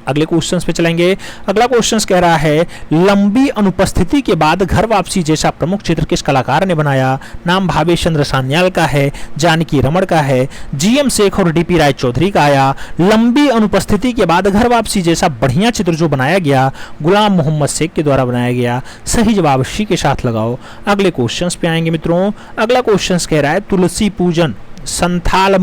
अगले क्वेश्चंस पे चलेंगे। अगला क्वेश्चंस कह रहा है, लंबी अनुपस्थिति के बाद घर वापसी जैसा प्रमुख चित्र किस कलाकार ने बनाया? नाम भावेश चंद्र सान्याल का है, जानकी रमण का है, जीएम शेख और डीपी राय चौधरी का आया। लंबी अनुपस्थिति के बाद घर वापसी जैसा बढ़िया चित्र जो बनाया गया, गुलाम मोहम्मद शेख के द्वारा बनाया गया। सही जवाब सी के साथ लगाओ। अगले क्वेश्चंस पे आएंगे मित्रों। अगला क्वेश्चंस कह रहा है, तुलसी पूजन संथाल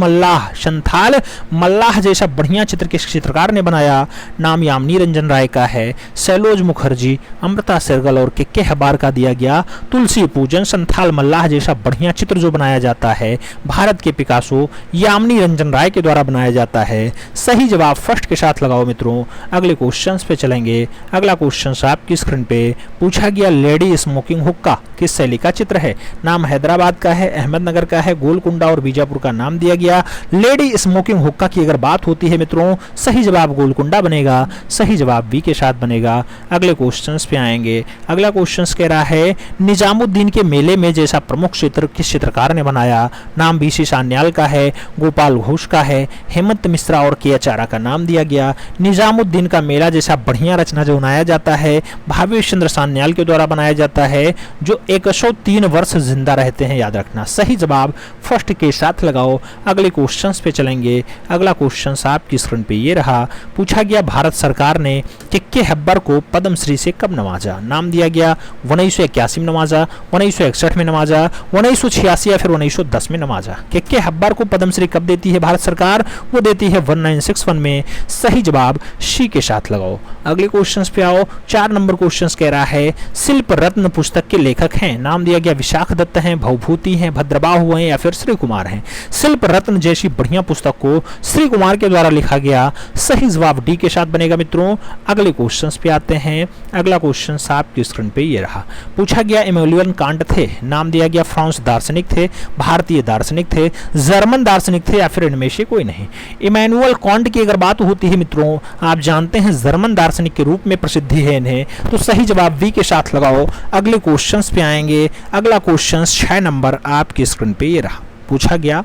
मल्लाह जैसा बढ़िया चित्र किस चित्रकार ने बनाया? नाम यामिनी रंजन राय का है, सैलोज मुखर्जी, अमृता शेरगल और के हबार का दिया गया। तुलसी पूजन संथाल मल्लाह जैसा बढ़िया चित्र जो बनाया जाता है, भारत के पिकासो यामिनी रंजन राय के द्वारा बनाया जाता है। सही जवाब फर्स्ट के साथ लगाओ मित्रों। अगले क्वेश्चन पे चलेंगे। अगला क्वेश्चन आपकी स्क्रीन पे पूछा गया, लेडी स्मोकिंग हुक्का किस शैली का चित्र है? नाम हैदराबाद का है, अहमदनगर का है, गोलकुंडा और बीजापुर का नाम दिया गया। लेडी स्मोकिंग हुक्का की अगर बात होती है मित्रों, सही जवाब गोलकुंडा बनेगा। सही जवाब बी के साथ बनेगा। अगले क्वेश्चंस पे आएंगे। अगला क्वेश्चंस कह रहा है, निजामुद्दीन के मेले में जैसा प्रमुख चित्र किस चित्रकार ने बनाया? नाम बीसी सान्याल का है, गोपाल घोष का है, हेमंत मिश्रा और के आचारा का नाम दिया गया। निजामुद्दीन का मेला जैसा बढ़िया रचना जो बनाया जाता है, भावेश चंद्र सान्याल के द्वारा बनाया जाता है, जो 103 वर्ष जिंदा रहते हैं, याद रखना। सही जवाब फर्स्ट के साथ लगाओ। अगले क्वेश्चंस पे चलेंगे। अगला क्वेश्चन आपकी स्क्रीन पे ये रहा। पूछा गया, भारत सरकार ने के हब्बर को पद्मश्री से कब नवाजा? नाम दिया गया 1981 में नवाजा, 1961 में नवाजा, 1986 या फिर 1910 में नवाजा। के हब्बर को पद्मश्री कब देती है भारत सरकार? वो देती है 1961 में। सही जवाब सी के साथ लगाओ। अगले क्वेश्चन पे आओ। 4 नंबर क्वेश्चन कह रहा है, शिल्प रत्न पुस्तक के लेखक हैं। नाम दिया गया विशाख दत्त हैं, भवभूति हैं, भद्रबाहु हैं या फिर श्री कुमार हैं। शिल्प रत्न जैसी बढ़िया पुस्तक को श्री कुमार के द्वारा लिखा गया। सही जवाब डी के साथ बनेगा मित्रों। अगले क्वेश्चंस पे आते हैं। अगला क्वेश्चन आपकी स्क्रीन पे ये रहा। पूछा गया, इमैनुअल कांट थे। नाम दिया गया फ्रांस दार्शनिक थे, भारतीय दार्शनिक थे, जर्मन दार्शनिक थे या फिर इनमें से कोई नहीं। इमैनुअल कांट की अगर बात होती है मित्रों, आप जानते हैं जर्मन दार्शनिक के रूप में प्रसिद्धि है इन्हें। तो सही जवाब वी के साथ लगाओ। अगले क्वेश्चन पे आएंगे। अगला क्वेश्चन 6 नंबर आपकी स्क्रीन पे ये रहा। पूछा गया,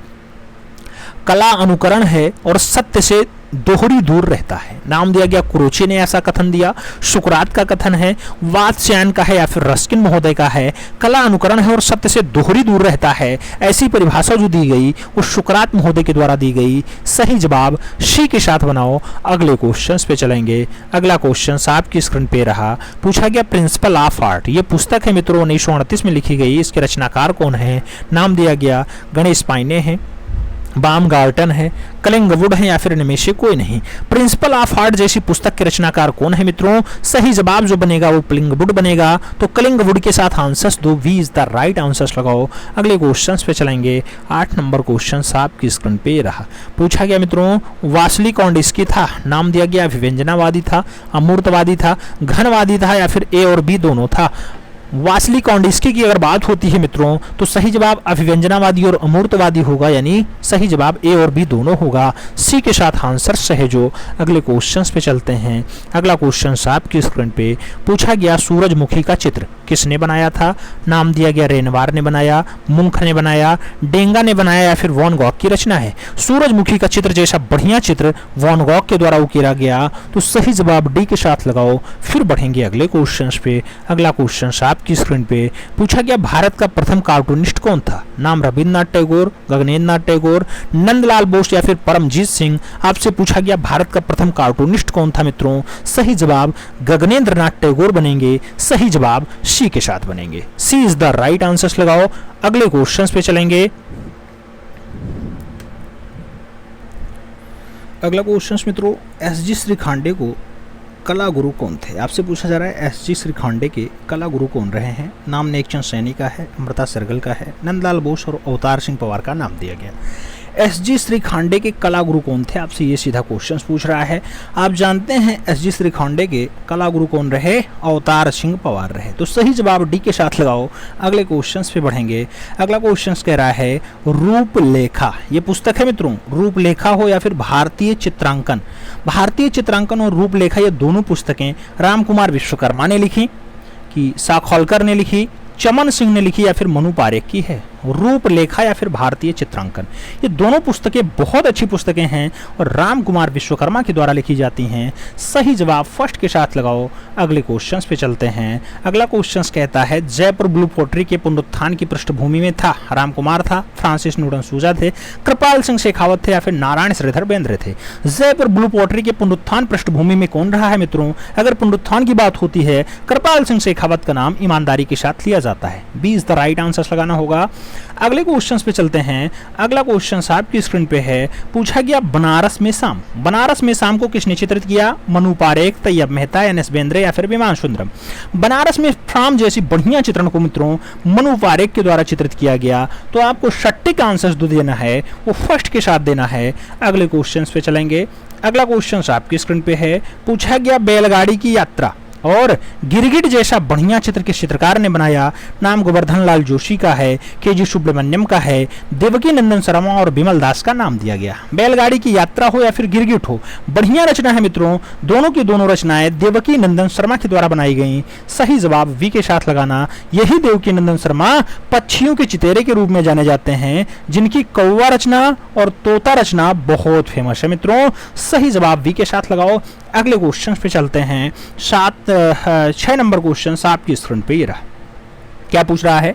कला अनुकरण है और सत्य से दोहरी दूर रहता है। नाम दिया गया कुरोची ने ऐसा कथन दिया, सुकरात का कथन है, वात्स्यायन का है या फिर रस्किन महोदय का है। कला अनुकरण है और सत्य से दोहरी दूर रहता है, ऐसी परिभाषा जो दी गई वो सुकरात महोदय के द्वारा दी गई। सही जवाब सी के साथ बनाओ। अगले क्वेश्चन पे चलेंगे। अगला क्वेश्चन आपकी स्क्रीन पे रहा। पूछा गया, प्रिंसिपल ऑफ आर्ट ये पुस्तक है मित्रों 1938 में लिखी गई। इसके रचनाकार कौन है? नाम दिया गया गणेश पाइने हैं, बामगार्टन है, कलिंगवुड है या फिर इनमें से कोई नहीं। प्रिंसिपल ऑफ आर्ट जैसी पुस्तक के रचनाकार कौन है मित्रों? सही जवाब जो बनेगा वो कलिंगवुड बनेगा। तो कलिंगवुड के साथ आंसर्स दो, B is the right answers लगाओ। अगले क्वेश्चंस पे चलेंगे। 8 नंबर क्वेश्चन आपकी स्क्रीन पे रहा। पूछा गया मित्रों, वासली कौंडिस्की था। नाम दिया गया अभिव्यंजनावादी था, अमूर्तवादी था, घनवादी था या फिर ए और बी दोनों था। वासली कौंडिस्की की अगर बात होती है मित्रों, तो सही जवाब अभिव्यंजनावादी और अमूर्तवादी होगा, यानी सही जवाब ए और बी दोनों होगा। सी के साथ आंसर सहेजो। अगले क्वेश्चंस पे चलते हैं। अगला क्वेश्चन आपकी स्क्रीन पे पूछा गया, सूरजमुखी का चित्र किसने बनाया था? नाम दिया गया रेनवार ने बनाया, मुंख ने बनाया, डेंगा ने बनाया या फिर वॉन गॉग की रचना है। सूरजमुखी का चित्र जैसा बढ़िया चित्र वॉन गॉग के द्वारा उकेरा गया। तो सही जवाब डी के साथ लगाओ। फिर बढ़ेंगे अगले क्वेश्चन पे। अगला क्वेश्चन की स्क्रीन पे पूछा गया, भारत का प्रथम कार्टूनिस्ट कौन था? नाम रविन्द्रनाथ टैगोर, गगनेंद्र नाथ टैगोर, नंदलाल बोस या फिर परमजीत सिंह। आपसे पूछा गया, भारत का प्रथम कार्टूनिस्ट कौन था मित्रों? सही जवाब गगनेंद्र नाथ टैगोर बनेंगे। सही जवाब सी के साथ बनेंगे। सी इज द राइट आंसर लगाओ। अगले क्वेश्चन पे चलेंगे। अगला क्वेश्चन मित्रों, एस जी श्रीखांडे को कला गुरु कौन थे? आपसे पूछा जा रहा है एस.जी. श्रीखंडे के कला गुरु कौन रहे हैं? नाम नेकचंद सैनी का है, अमृता सरगल का है, नंदलाल बोस और अवतार सिंह पवार का नाम दिया गया। एस.जी. श्रीखंडे के कला गुरु कौन थे? आपसे ये सीधा क्वेश्चन पूछ रहा है। आप जानते हैं एस.जी. श्रीखंडे के कला गुरु कौन रहे? अवतार सिंह पवार रहे। तो सही जवाब डी के साथ लगाओ। अगले क्वेश्चंस पे बढ़ेंगे। अगला क्वेश्चंस कह रहा है रूपलेखा, ये पुस्तक है मित्रों, रूपलेखा हो या फिर भारतीय चित्रांकन, भारतीय चित्रांकन और रूपलेखा ये दोनों पुस्तकें रामकुमार विश्वकर्मा ने लिखी कि साखोलकर ने लिखी, चमन सिंह ने लिखी या फिर मनु पारेख की है? रूपलेखा या फिर भारतीय चित्रांकन, ये दोनों पुस्तकें बहुत अच्छी पुस्तकें हैं और रामकुमार विश्वकर्मा के द्वारा लिखी जाती हैं। सही जवाब फर्स्ट के साथ लगाओ। अगले क्वेश्चंस पे चलते हैं। अगला क्वेश्चंस कहता है जयपुर ब्लू पोट्री के पुनरुत्थान की पृष्ठभूमि में था रामकुमार था, फ्रांसिस न्यूटन सूजा थे, कृपाल सिंह शेखावत थे या फिर नारायण श्रीधर बेंद्रे थे? जयपुर ब्लू पोट्री के पुनरुत्थान पृष्ठभूमि में कौन रहा है मित्रों? अगर पुनरुत्थान की बात होती है कृपाल सिंह शेखावत का नाम ईमानदारी के साथ लिया जाता है। 20 द राइट आंसर लगाना होगा। अगले क्वेश्चंस पे चलते हैं। अगला क्वेश्चन आपकी स्क्रीन पे है। पूछा गया बनारस में शाम, बनारस में शाम को किसने चित्रित किया? मनु पारेख, तैयब मेहता, एन.एस. बेंद्रे या फिर विमान सुंदरम? बनारस में शाम जैसी बढ़िया चित्रण को मित्रों मनु पारेख के द्वारा चित्रित किया गया। तो आपको सटीक आंसर जो देना है वो फर्स्ट के साथ देना है। अगले क्वेश्चन पे चलेंगे। अगला क्वेश्चन आपकी स्क्रीन पे है। पूछा गया बैलगाड़ी की यात्रा और गिरगिट जैसा बढ़िया चित्र किस चित्रकार ने बनाया? नाम गोवर्धन लाल जोशी का है, के.जी. सुब्रमण्यम का है, देवकी नंदन शर्मा और बिमल दास का नाम दिया गया। बैलगाड़ी की यात्रा हो या फिर गिरगिट हो, बढ़िया रचना है मित्रों। दोनों की दोनों रचनाएं देवकी नंदन शर्मा के द्वारा बनाई गई। सही जवाब वी के साथ लगाना। यही देवकी नंदन शर्मा पक्षियों के चितेरे के रूप में जाने जाते हैं, जिनकी कौवा रचना और तोता रचना बहुत फेमस है मित्रों। सही जवाब वी के साथ लगाओ। अगले क्वेश्चन पे चलते हैं। 6 नंबर क्वेश्चन आपकी स्क्रीन पे ये रहा। क्या पूछ रहा है?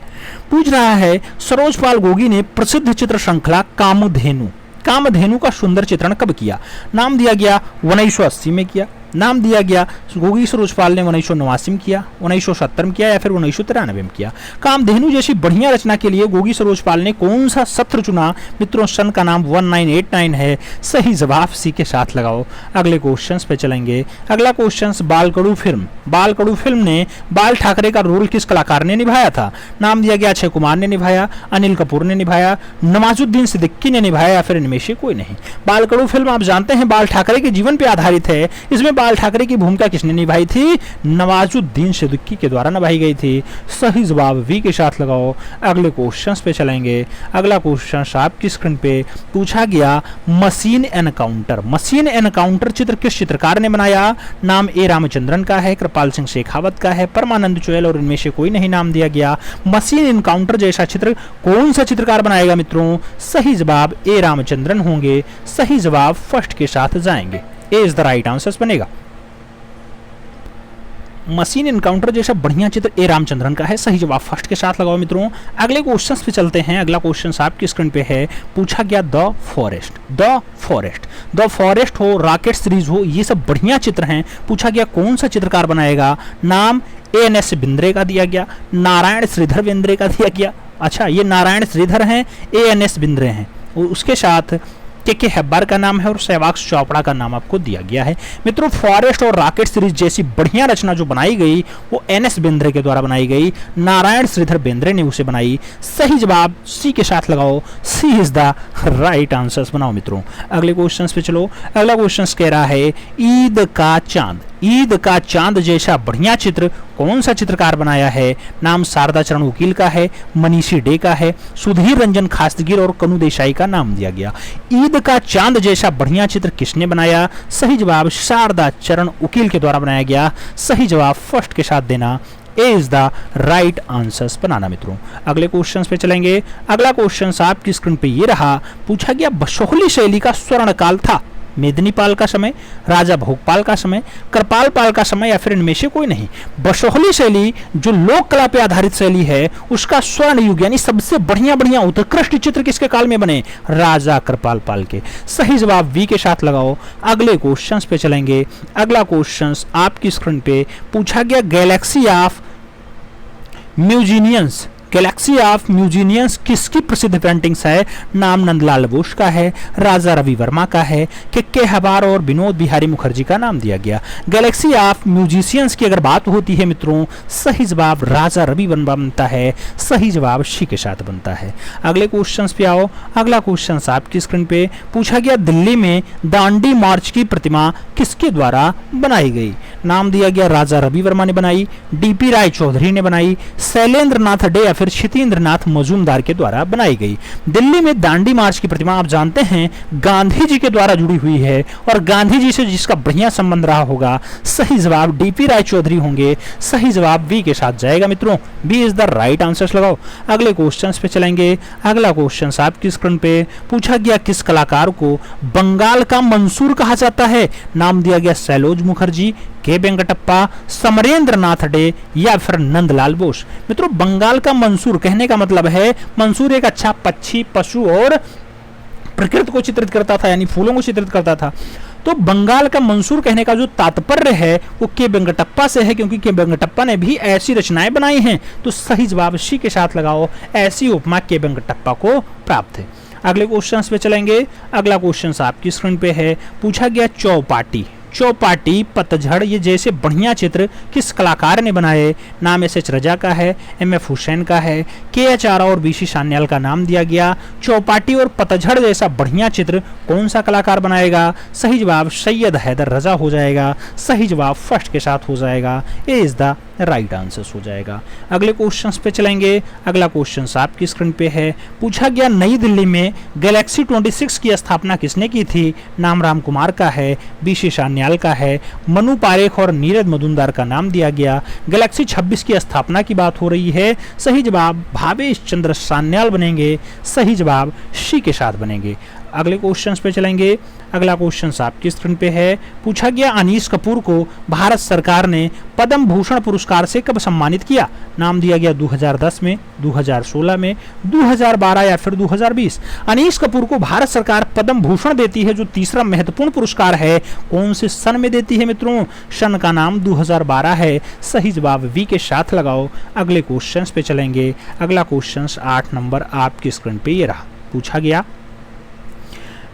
पूछ रहा है सरोजपाल गोगी ने प्रसिद्ध चित्र श्रृंखला कामधेनु, कामधेनु का सुंदर चित्रण कब किया? नाम दिया गया 1980 में किया, नाम दिया गया गोगी सरोजपाल ने 1989 में किया, 1970 में किया या फिर 1993 में किया। कामधेनु जैसी बढ़िया रचना के लिए गोगी सरोजपाल ने कौन सा सत्र चुना? मित्रों सन का नाम 1989 है। सही जवाब सी के साथ लगाओ। अगले क्वेश्चंस पे चलेंगे। अगला क्वेश्चंस बालकड़ू फिल्म, बालकड़ू फिल्म ने बाल ठाकरे का रोल किस कलाकार ने निभाया था? नाम दिया गया अक्षय कुमार ने निभाया, अनिल कपूर ने निभाया, नवाजुद्दीन सिद्दीकी ने निभाया या फिर इनमें से कोई नहीं? बालकड़ू फिल्म आप जानते हैं बाल ठाकरे के जीवन पे आधारित है। इसमें बाल ठाकरे की भूमिका किसने निभाई थी? नवाजुद्दीन सिद्दीकी के द्वारा निभाई गई थी। सही जवाब वी के साथ लगाओ। अगले क्वेश्चंस पे चलेंगे। अगला क्वेश्चन आपकी स्क्रीन पे पूछा गया मशीन एनकाउंटर, मशीन एनकाउंटर चित्र किस चित्रकार ने बनाया? नाम ए रामचंद्रन का है, कृपाल सिंह शेखावत का है, परमानंद चोयल और इनमें से कोई नहीं नाम दिया गया। मशीन एनकाउंटर जैसा चित्र कौन सा चित्रकार बनाएगा मित्रों? सही जवाब ए रामचंद्रन होंगे। सही जवाब फर्स्ट के साथ जाएंगे। ए इज द राइट आंसर बनेगा। मशीन एनकाउंटर जैसा बढ़िया चित्र ए रामचंद्रन का है। सही जवाब फर्स्ट के साथ लगाओ मित्रों। अगले क्वेश्चंस पे चलते हैं। अगला क्वेश्चन आपकी स्क्रीन पे है। पूछा गया the forest, the forest, the forest हो, रॉकेट सीरीज हो, ये सब बढ़िया चित्र हैं। पूछा गया कौन सा चित्रकार बनाएगा? नाम एन.एस. बिंद्रे का दिया गया, नारायण श्रीधर बेंद्रे का दिया गया। अच्छा, ये नारायण श्रीधर हैं, एन.एस. बिंद्रे हैं। उसके साथ के हेब्बार का नाम है और सहवाग चोपड़ा का नाम आपको दिया गया है। मित्रों फॉरेस्ट और रॉकेट सीरीज जैसी बढ़िया रचना जो बनाई गई वो एन.एस. बेंद्रे के द्वारा बनाई गई, नारायण श्रीधर बेंद्रे ने उसे बनाई। सही जवाब सी के साथ लगाओ। सी इज द राइट आंसर्स बनाओ मित्रों। अगले क्वेश्चन पे चलो। अगला क्वेश्चन कह रहा है ईद का चांद, ईद का चांद जैसा बढ़िया चित्र कौन सा चित्रकार बनाया है? नाम शारदा चरण वकील का है, मनीषी डे का है, सुधीर रंजन खास्तगीर और कनु देसाई का नाम दिया गया। ईद का चांद जैसा बढ़िया चित्र किसने बनाया? सही जवाब शारदा चरण वकील के द्वारा बनाया गया। सही जवाब फर्स्ट के साथ देना। ए इज द राइट आंसर्स बनाना मित्रों। अगले क्वेश्चन पे चलेंगे। अगला क्वेश्चन आपकी स्क्रीन पे ये रहा। पूछा गया बसोहली शैली का स्वर्ण काल था? मेदिनीपाल का समय, राजा भोगपाल का समय, कृपाल पाल का समय या फिर इनमें से कोई नहीं? बसोहली शैली जो लोक कला पे आधारित शैली है उसका स्वर्ण युग यानी सबसे बढ़िया बढ़िया उत्कृष्ट चित्र किसके काल में बने? राजा कृपाल पाल के। सही जवाब वी के साथ लगाओ। अगले क्वेश्चंस पे चलेंगे। अगला क्वेश्चंस आपकी स्क्रीन पे पूछा गया गैलेक्सी ऑफ म्यूजिनियंस, गैलेक्सी ऑफ म्यूजिनियंस किसकी प्रसिद्ध पेंटिंग्स है? नाम नंदलाल बोस का है, राजा रवि वर्मा का है, के हबार और विनोद बिहारी मुखर्जी का नाम दिया गया। गैलेक्सी ऑफ म्यूजिशियंस की अगर बात होती है मित्रों, सही जवाब राजा रवि वर्मा बनता है, सही जवाब सी के साथ बनता है। अगले क्वेश्चन पे आओ। अगला क्वेश्चन आपकी स्क्रीन पे पूछा गया, दिल्ली में दांडी मार्च की प्रतिमा किसके द्वारा बनाई गई? नाम दिया गया राजा रवि वर्मा ने बनाई, डीपी राय चौधरी ने बनाई, शैलेंद्र नाथ डे या फिर क्षितेंद्र नाथ मजूमदार के द्वारा बनाई गई। दिल्ली में दांडी मार्च की प्रतिमा आप जानते हैं गांधी जी के द्वारा जुड़ी हुई है और गांधी जी से जिसका बढ़िया संबंध रहा होगा, सही जवाब डीपी राय चौधरी होंगे, सही जवाब बी के साथ जाएगा मित्रों, B is the right answer लगाओ। अगले क्वेश्चन पे चलेंगे। अगला क्वेश्चन आपकी स्क्रीन पे पूछा गया, किस कलाकार को बंगाल का मंसूर कहा जाता है? नाम दिया गया सैलोज मुखर्जी, के वेंकटप्पा, समरेंद्र नाथ डे या फिर नंदलाल बोस। मित्रों बंगाल का मंसूर कहने का मतलब है, मंसूर एक अच्छा पक्षी, पशु और प्रकृति को चित्रित करता था, यानी फूलों को चित्रित करता था। तो बंगाल का मंसूर कहने का जो तात्पर्य है वो के वेंकटप्पा से है, क्योंकि के वेंकटप्पा ने भी ऐसी रचनाएं बनाई हैं। तो सही जवाब सी के साथ लगाओ, ऐसी उपमा के वेंकटप्पा को प्राप्त है। अगले क्वेश्चन पे चलेंगे। अगला क्वेश्चन आपकी स्क्रीन पे है, पूछा गया चौपाटी, चौपाटी, पतझड़ ये जैसे बढ़िया चित्र किस कलाकार ने बनाए? नाम एस.एच. रजा का है, एम.एफ. हुसैन का है, के.एच. आरा और बी.सी. सान्याल का नाम दिया गया। चौपाटी और पतझड़ जैसा बढ़िया चित्र कौन सा कलाकार बनाएगा? सही जवाब सैयद हैदर रजा हो जाएगा, सही जवाब फर्स्ट के साथ हो जाएगा, ए इज द राइट आंसर हो जाएगा। अगले क्वेश्चंस पे चलेंगे। अगला क्वेश्चन आपकी स्क्रीन पे है, पूछा गया नई दिल्ली में गैलेक्सी 26 की स्थापना किसने की थी? नाम राम कुमार का है, बी.सी. सान्याल का है, मनु पारेख और नीरज मजुमदार का नाम दिया गया। गैलेक्सी 26 की स्थापना की बात हो रही है, सही जवाब भावेश चंद्र सान्याल बनेंगे, सही जवाब सी के साथ बनेंगे। अगले क्वेश्चन पे चलेंगे। अगला क्वेश्चन आपकी स्क्रीन पे है, पूछा गया अनीस कपूर को भारत सरकार ने पद्म भूषण पुरस्कार से कब सम्मानित किया? नाम दिया गया 2010 में, 2016 में, 2012 या फिर 2020। अनीस कपूर को भारत सरकार पद्म भूषण देती है, जो तीसरा महत्वपूर्ण पुरस्कार है। कौन से सन में देती है मित्रों? सन का नाम 2012 है, सही जवाब वी के साथ लगाओ। अगले क्वेश्चन पे चलेंगे। अगला क्वेश्चन 8 नंबर आपकी स्क्रीन पे ये रहा, पूछा गया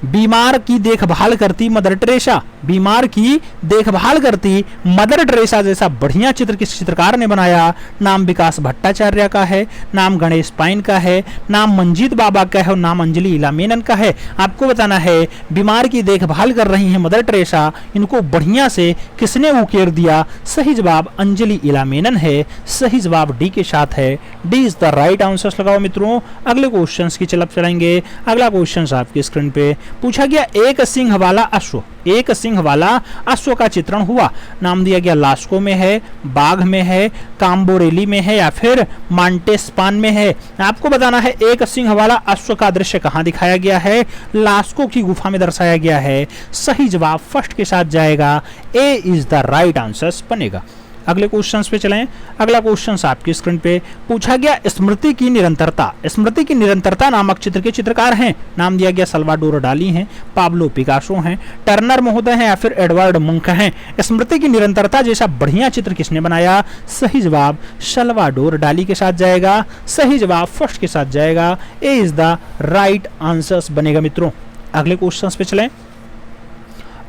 बीमार की देखभाल करती मदर टेरेसा, बीमार की देखभाल करती मदर टेरेसा जैसा बढ़िया चित्र किस चित्रकार ने बनाया? नाम विकास भट्टाचार्य का है, नाम गणेश पाइन का है, नाम मंजीत बाबा का है और नाम अंजलि इला मेनन का है। आपको बताना है बीमार की देखभाल कर रही हैं मदर टेरेसा, इनको बढ़िया से किसने उकेर दिया? सही जवाब अंजलि इला मेनन है, सही जवाब डी के साथ है, D is the right answer लगाओ मित्रों। अगले क्वेश्चन की तरफ चलेंगे। अगला क्वेश्चन आपकी स्क्रीन पे पूछा गया एक सिंह वाला अश्व, एक सिंह वाला अश्व का चित्रण हुआ। नाम दिया गया लास्को में है, बाघ में है, काम्बोरेली में है या फिर मांटेस्पान में है। आपको बताना है एक सिंह वाला अश्व का दृश्य कहाँ दिखाया गया है? लास्को की गुफा में दर्शाया गया है, सही जवाब फर्स्ट के साथ जाएगा, ए इज द राइट आंसर बनेगा। अगले क्वेश्चंस पे चलें। अगला क्वेश्चन आपकी स्क्रीन पे पूछा गया स्मृति की निरंतरता, स्मृति की निरंतरता नामक चित्र के चित्रकार हैं। नाम दिया गया सल्वाडोर डाली हैं, पाब्लो पिकासो हैं, टर्नर महोदय हैं या फिर एडवर्ड मुंक हैं। स्मृति की निरंतरता जैसा बढ़िया चित्र किसने बनाया? सही जवाब सल्वाडोर डाली के साथ जाएगा, सही जवाब फर्स्ट के साथ जाएगा, ए इज द राइट आंसर बनेगा मित्रों। अगले क्वेश्चन पे चलें।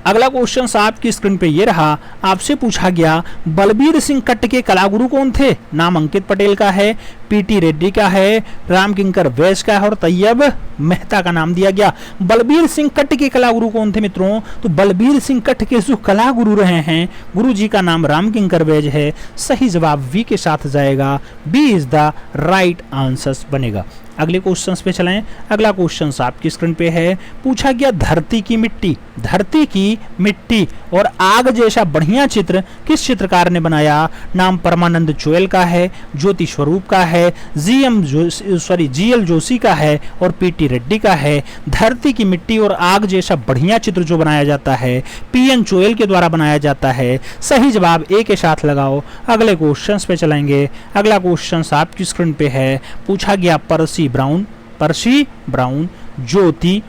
अगला क्वेश्चन आपकी स्क्रीन पे ये रहा, आपसे पूछा गया बलबीर सिंह कट्ट के कलागुरु कौन थे? नाम अंकित पटेल का है, पीटी रेड्डी का है, राम किंकर वैस का है और तैयब मेहता का नाम दिया गया। बलबीर सिंह कट्ट के कलागुरु कौन थे मित्रों? तो बलबीर सिंह कट्ट के जो कलागुरु रहे हैं, गुरु जी का नाम राम किंकर वैस है, सही जवाब वी के साथ जाएगा, B is the right answer बनेगा। अगले क्वेश्चंस पे चलें। अगला क्वेश्चन आपकी स्क्रीन पे है, पूछा गया धरती की मिट्टी, धरती की मिट्टी और आग जैसा बढ़िया चित्र किस चित्रकार ने बनाया? नाम परमानंद चोयल का है, ज्योति स्वरूप का है, जीएल जोशी का है और पीटी रेड्डी का है। धरती की मिट्टी और आग जैसा बढ़िया चित्र जो बनाया जाता है पीएन चोयल के द्वारा बनाया जाता है, सही जवाब ए के साथ लगाओ। अगले क्वेश्चन पे चलेंगे। अगला क्वेश्चन आपकी स्क्रीन पे है, पूछा गया पर्सी ब्राउन, ज्योति,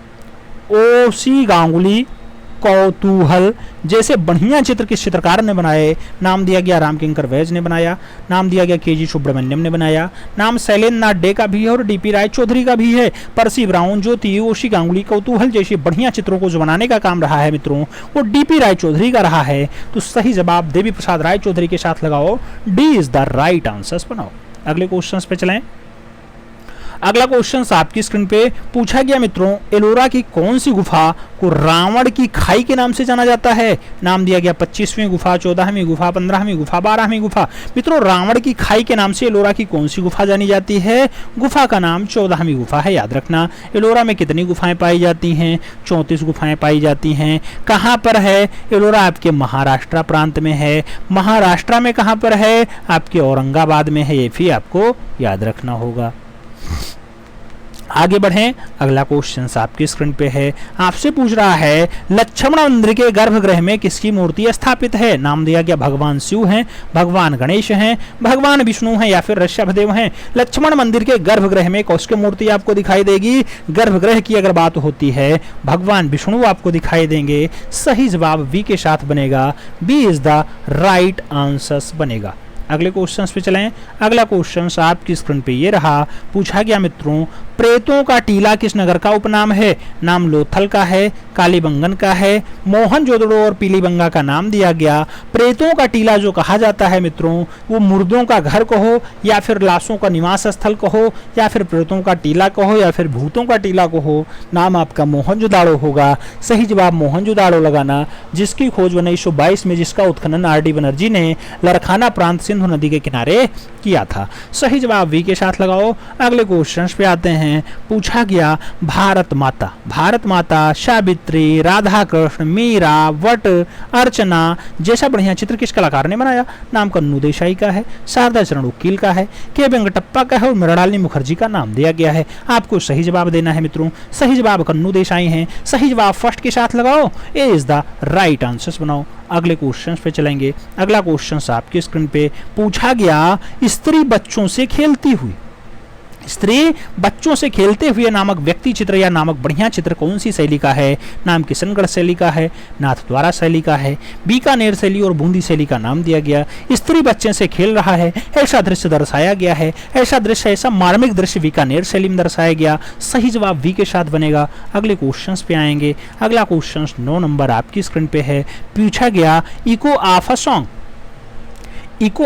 ओसी गांगुली, कौतूहल जैसे बढ़िया चित्र किस चित्रकार ने बनाए? नाम दिया गया रामकिंकर वैज ने बनाया, नाम दिया गया केजी सुब्रमण्यम ने बनाया, नाम शैलेंद्र नाथ डे का भी है और डीपी राय चौधरी का भी है। परसी ब्राउन, ज्योति, ओशी गांगुली, कौतूहल जैसे बढ़िया चित्रों को जो बनाने का काम रहा है मित्रों, वो डीपी राय चौधरी का रहा है। तो सही जवाब देवी प्रसाद राय चौधरी के साथ लगाओ, D is the right answer बनाओ। अगले क्वेश्चन पे चलें। अगला क्वेश्चन आपकी स्क्रीन पे पूछा गया मित्रों, एलोरा की कौन सी गुफा को रावण की खाई के नाम से जाना जाता है? नाम दिया गया 25वीं गुफा, 14वीं गुफा, 15वीं गुफा, 12वीं गुफा। मित्रों रावण की खाई के नाम से एलोरा की कौन सी गुफा जानी जाती है? गुफा का नाम 14वीं गुफा है। याद रखना, एलोरा में कितनी गुफाएं पाई जाती हैं? 34 गुफाएं पाई जाती हैं। कहाँ पर है एलोरा? आपके महाराष्ट्र प्रांत में है। महाराष्ट्र में कहाँ पर है? आपके औरंगाबाद में है। ये भी आपको याद रखना होगा। आगे बढ़ें। अगला क्वेश्चन आपकी स्क्रीन पे है, आपसे पूछ रहा है लक्ष्मण मंदिर के गर्भगृह में किसकी मूर्ति स्थापित है? नाम दिया गया भगवान शिव हैं, भगवान गणेश हैं, भगवान विष्णु हैं या फिर ऋषभदेव हैं। लक्ष्मण मंदिर के गर्भगृह में कौन सी मूर्ति आपको दिखाई देगी? गर्भगृह की अगर बात होती है भगवान विष्णु आपको दिखाई देंगे। सही जवाब वी के साथ बनेगा, B is the right answer बनेगा। अगले क्वेश्चन पे चलें। अगला क्वेश्चन आपकी स्क्रीन पे ये रहा, पूछा गया मित्रों प्रेतों का टीला किस नगर का उपनाम है? नाम लोथल का है, कालीबंगन का है, मोहनजोदड़ो और पीलीबंगा का नाम दिया गया। प्रेतों का टीला जो कहा जाता है मित्रों, वो मुर्दों का घर कहो या फिर लाशों का निवास स्थल कहो या फिर प्रेतों का टीला कहो या फिर भूतों का टीला कहो, नाम आपका मोहनजोदड़ो होगा। सही जवाब मोहनजोदड़ो लगाना, जिसकी खोज 1922 में, जिसका उत्खनन आर.डी. बनर्जी ने लरखाना प्रांत सिंधु नदी के किनारे किया था। सही जवाब वी के साथ लगाओ। अगले क्वेश्चन पे आते हैं। पूछा गया भारत माता, सावित्री, राधा कृष्ण, मीरा, वट, अर्चना जैसा बढ़िया चित्र किस कलाकार ने बनाया? नाम कन्नू देसाई का है, शारदा चरण वकील का है, के वेंकटप्पा का है और मृणालिनी मुखर्जी का नाम दिया गया है। आपको सही जवाब देना है मित्रों। सही जवाब कन्नू देसाई हैं। सही जवाब फर्स्ट के साथ लगाओ, ए इज द राइट आंसर बनाओ। अगले क्वेश्चन पे चलेंगे। अगला क्वेश्चन आपकी स्क्रीन पे पूछा गया स्त्री बच्चों से खेलती हुए नामक व्यक्ति चित्र या नामक बढ़िया चित्र कौन सी शैली का है? नाम किशनगढ़ शैली का है, नाथद्वारा शैली का है, बीकानेर शैली और बूंदी शैली का नाम दिया गया। स्त्री बच्चे से खेल रहा है, ऐसा दृश्य दर्शाया गया है। ऐसा दृश्य, ऐसा मार्मिक दृश्य बीकानेर शैली में दर्शाया गया। सही जवाब वी के साथ बनेगा। अगले क्वेश्चन पे आएंगे। अगला क्वेश्चन 9 नंबर आपकी स्क्रीन पे है, पूछा गया इको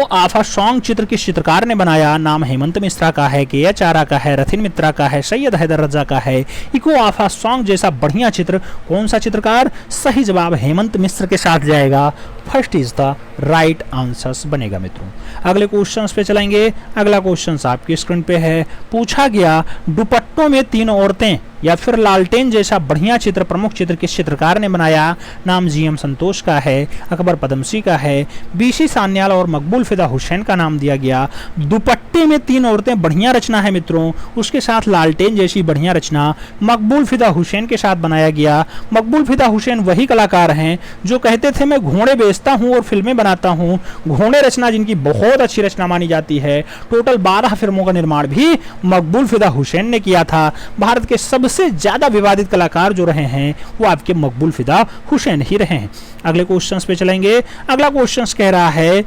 आफा सॉन्ग चित्र किस चित्रकार ने बनाया? नाम हेमंत मिश्रा का है, के एच आरा का है, रथिन मित्रा का है, सैयद हैदर रजा का है। इको आफा सॉन्ग जैसा बढ़िया चित्र कौन सा चित्रकार? सही जवाब हेमंत मिश्र के साथ जाएगा। First is the right answer बनेगा मित्रों। अगले क्वेश्चन पे चलेंगे। अगला क्वेश्चन आपकी स्क्रीन पे है, पूछा गया दुपट्टों में 3 औरतें या फिर लालटेन जैसा बढ़िया चित्र, प्रमुख चित्र किस चित्रकार ने बनाया? नाम जीएम संतोष का है, अकबर पदमसी का है, बीसी सान्याल और मकबूल फिदा हुसैन का नाम दिया गया। दुपट्टे में 3 औरतें बढ़िया रचना है मित्रों, उसके साथ लालटेन जैसी बढ़िया रचना मकबूल फिदा हुसैन के साथ बनाया गया। मकबूल फिदा हुसैन वही कलाकार हैं जो कहते थे मैं घोड़े बेचता हूं और फिल्में बनाता हूं। घोड़े रचना जिनकी बहुत अच्छी रचना मानी जाती है। टोटल 12 फिल्मों का निर्माण भी मकबूल फिदा हुसैन ने किया था। भारत के सबसे ज्यादा विवादित कलाकार जो रहे हैं वो आपके मकबूल फिदा हुसैन ही रहे हैं। अगले क्वेश्चंस पे चलेंगे। अगला क्वेश्चंस कह रहा है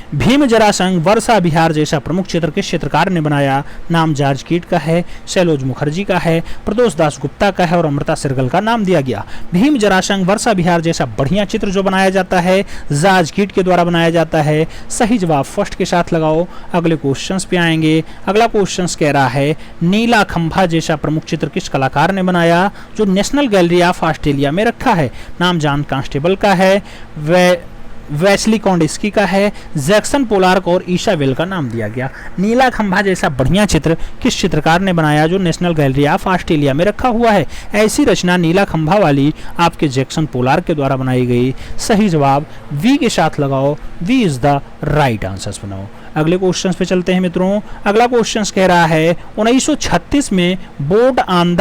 भीम जरासंघ वर्षा बिहार जैसा प्रमुख चित्र किस चित्रकार ने बनाया? नाम जॉर्ज कीट का है, शैलोज मुखर्जी का है, प्रदोष दास गुप्ता का है और अमृता सिरगल का नाम दिया गया। भीम जरासंघ वर्षा बिहार जैसा बढ़िया चित्र जो बनाया जाता है जॉर्ज कीट के द्वारा बनाया जाता है। सही जवाब फर्स्ट के साथ लगाओ। अगले क्वेश्चंस पे आएंगे। अगला क्वेश्चंस कह रहा है नीला खंभा जैसा प्रमुख चित्र किस कलाकार ने बनाया जो नेशनल गैलरी ऑफ ऑस्ट्रेलिया में रखा है? नाम जॉन कांस्टेबल का है, वेस्ली कॉन्डिस्की का है, जैक्सन पोलार्क और ईशा वेल का नाम दिया गया। नीला खंभा जैसा बढ़िया चित्र किस चित्रकार ने बनाया जो नेशनल गैलरी ऑफ ऑस्ट्रेलिया में रखा हुआ है? ऐसी रचना नीला खंभा वाली आपके जैक्सन पोलार्क के द्वारा बनाई गई। सही जवाब वी के साथ लगाओ, B is the right answer बनाओ। अगले क्वेश्चन पे चलते हैं मित्रों। अगला क्वेश्चन कह रहा है 1936 में वोट ऑन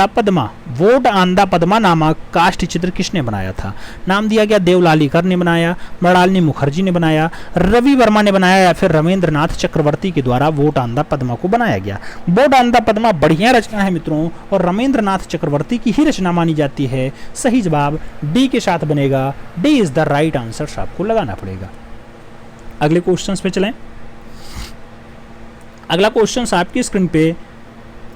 द पद्मा नामक काष्ठ चित्र किसने बनाया था? नाम दिया गया देवलालीकर ने बनाया, मृणालिनी मुखर्जी ने बनाया, रवि वर्मा ने बनाया या फिर रविंद्रनाथ चक्रवर्ती के द्वारा वोट ऑन द पद्मा को बनाया गया। वोट ऑन द पद्मा बढ़िया रचना है मित्रों और रविंद्रनाथ चक्रवर्ती की ही रचना मानी जाती है। सही जवाब डी के साथ बनेगा। D is the right answer आपको लगाना पड़ेगा। अगले क्वेश्चंस पे चलें। अगला क्वेश्चन आपकी स्क्रीन पे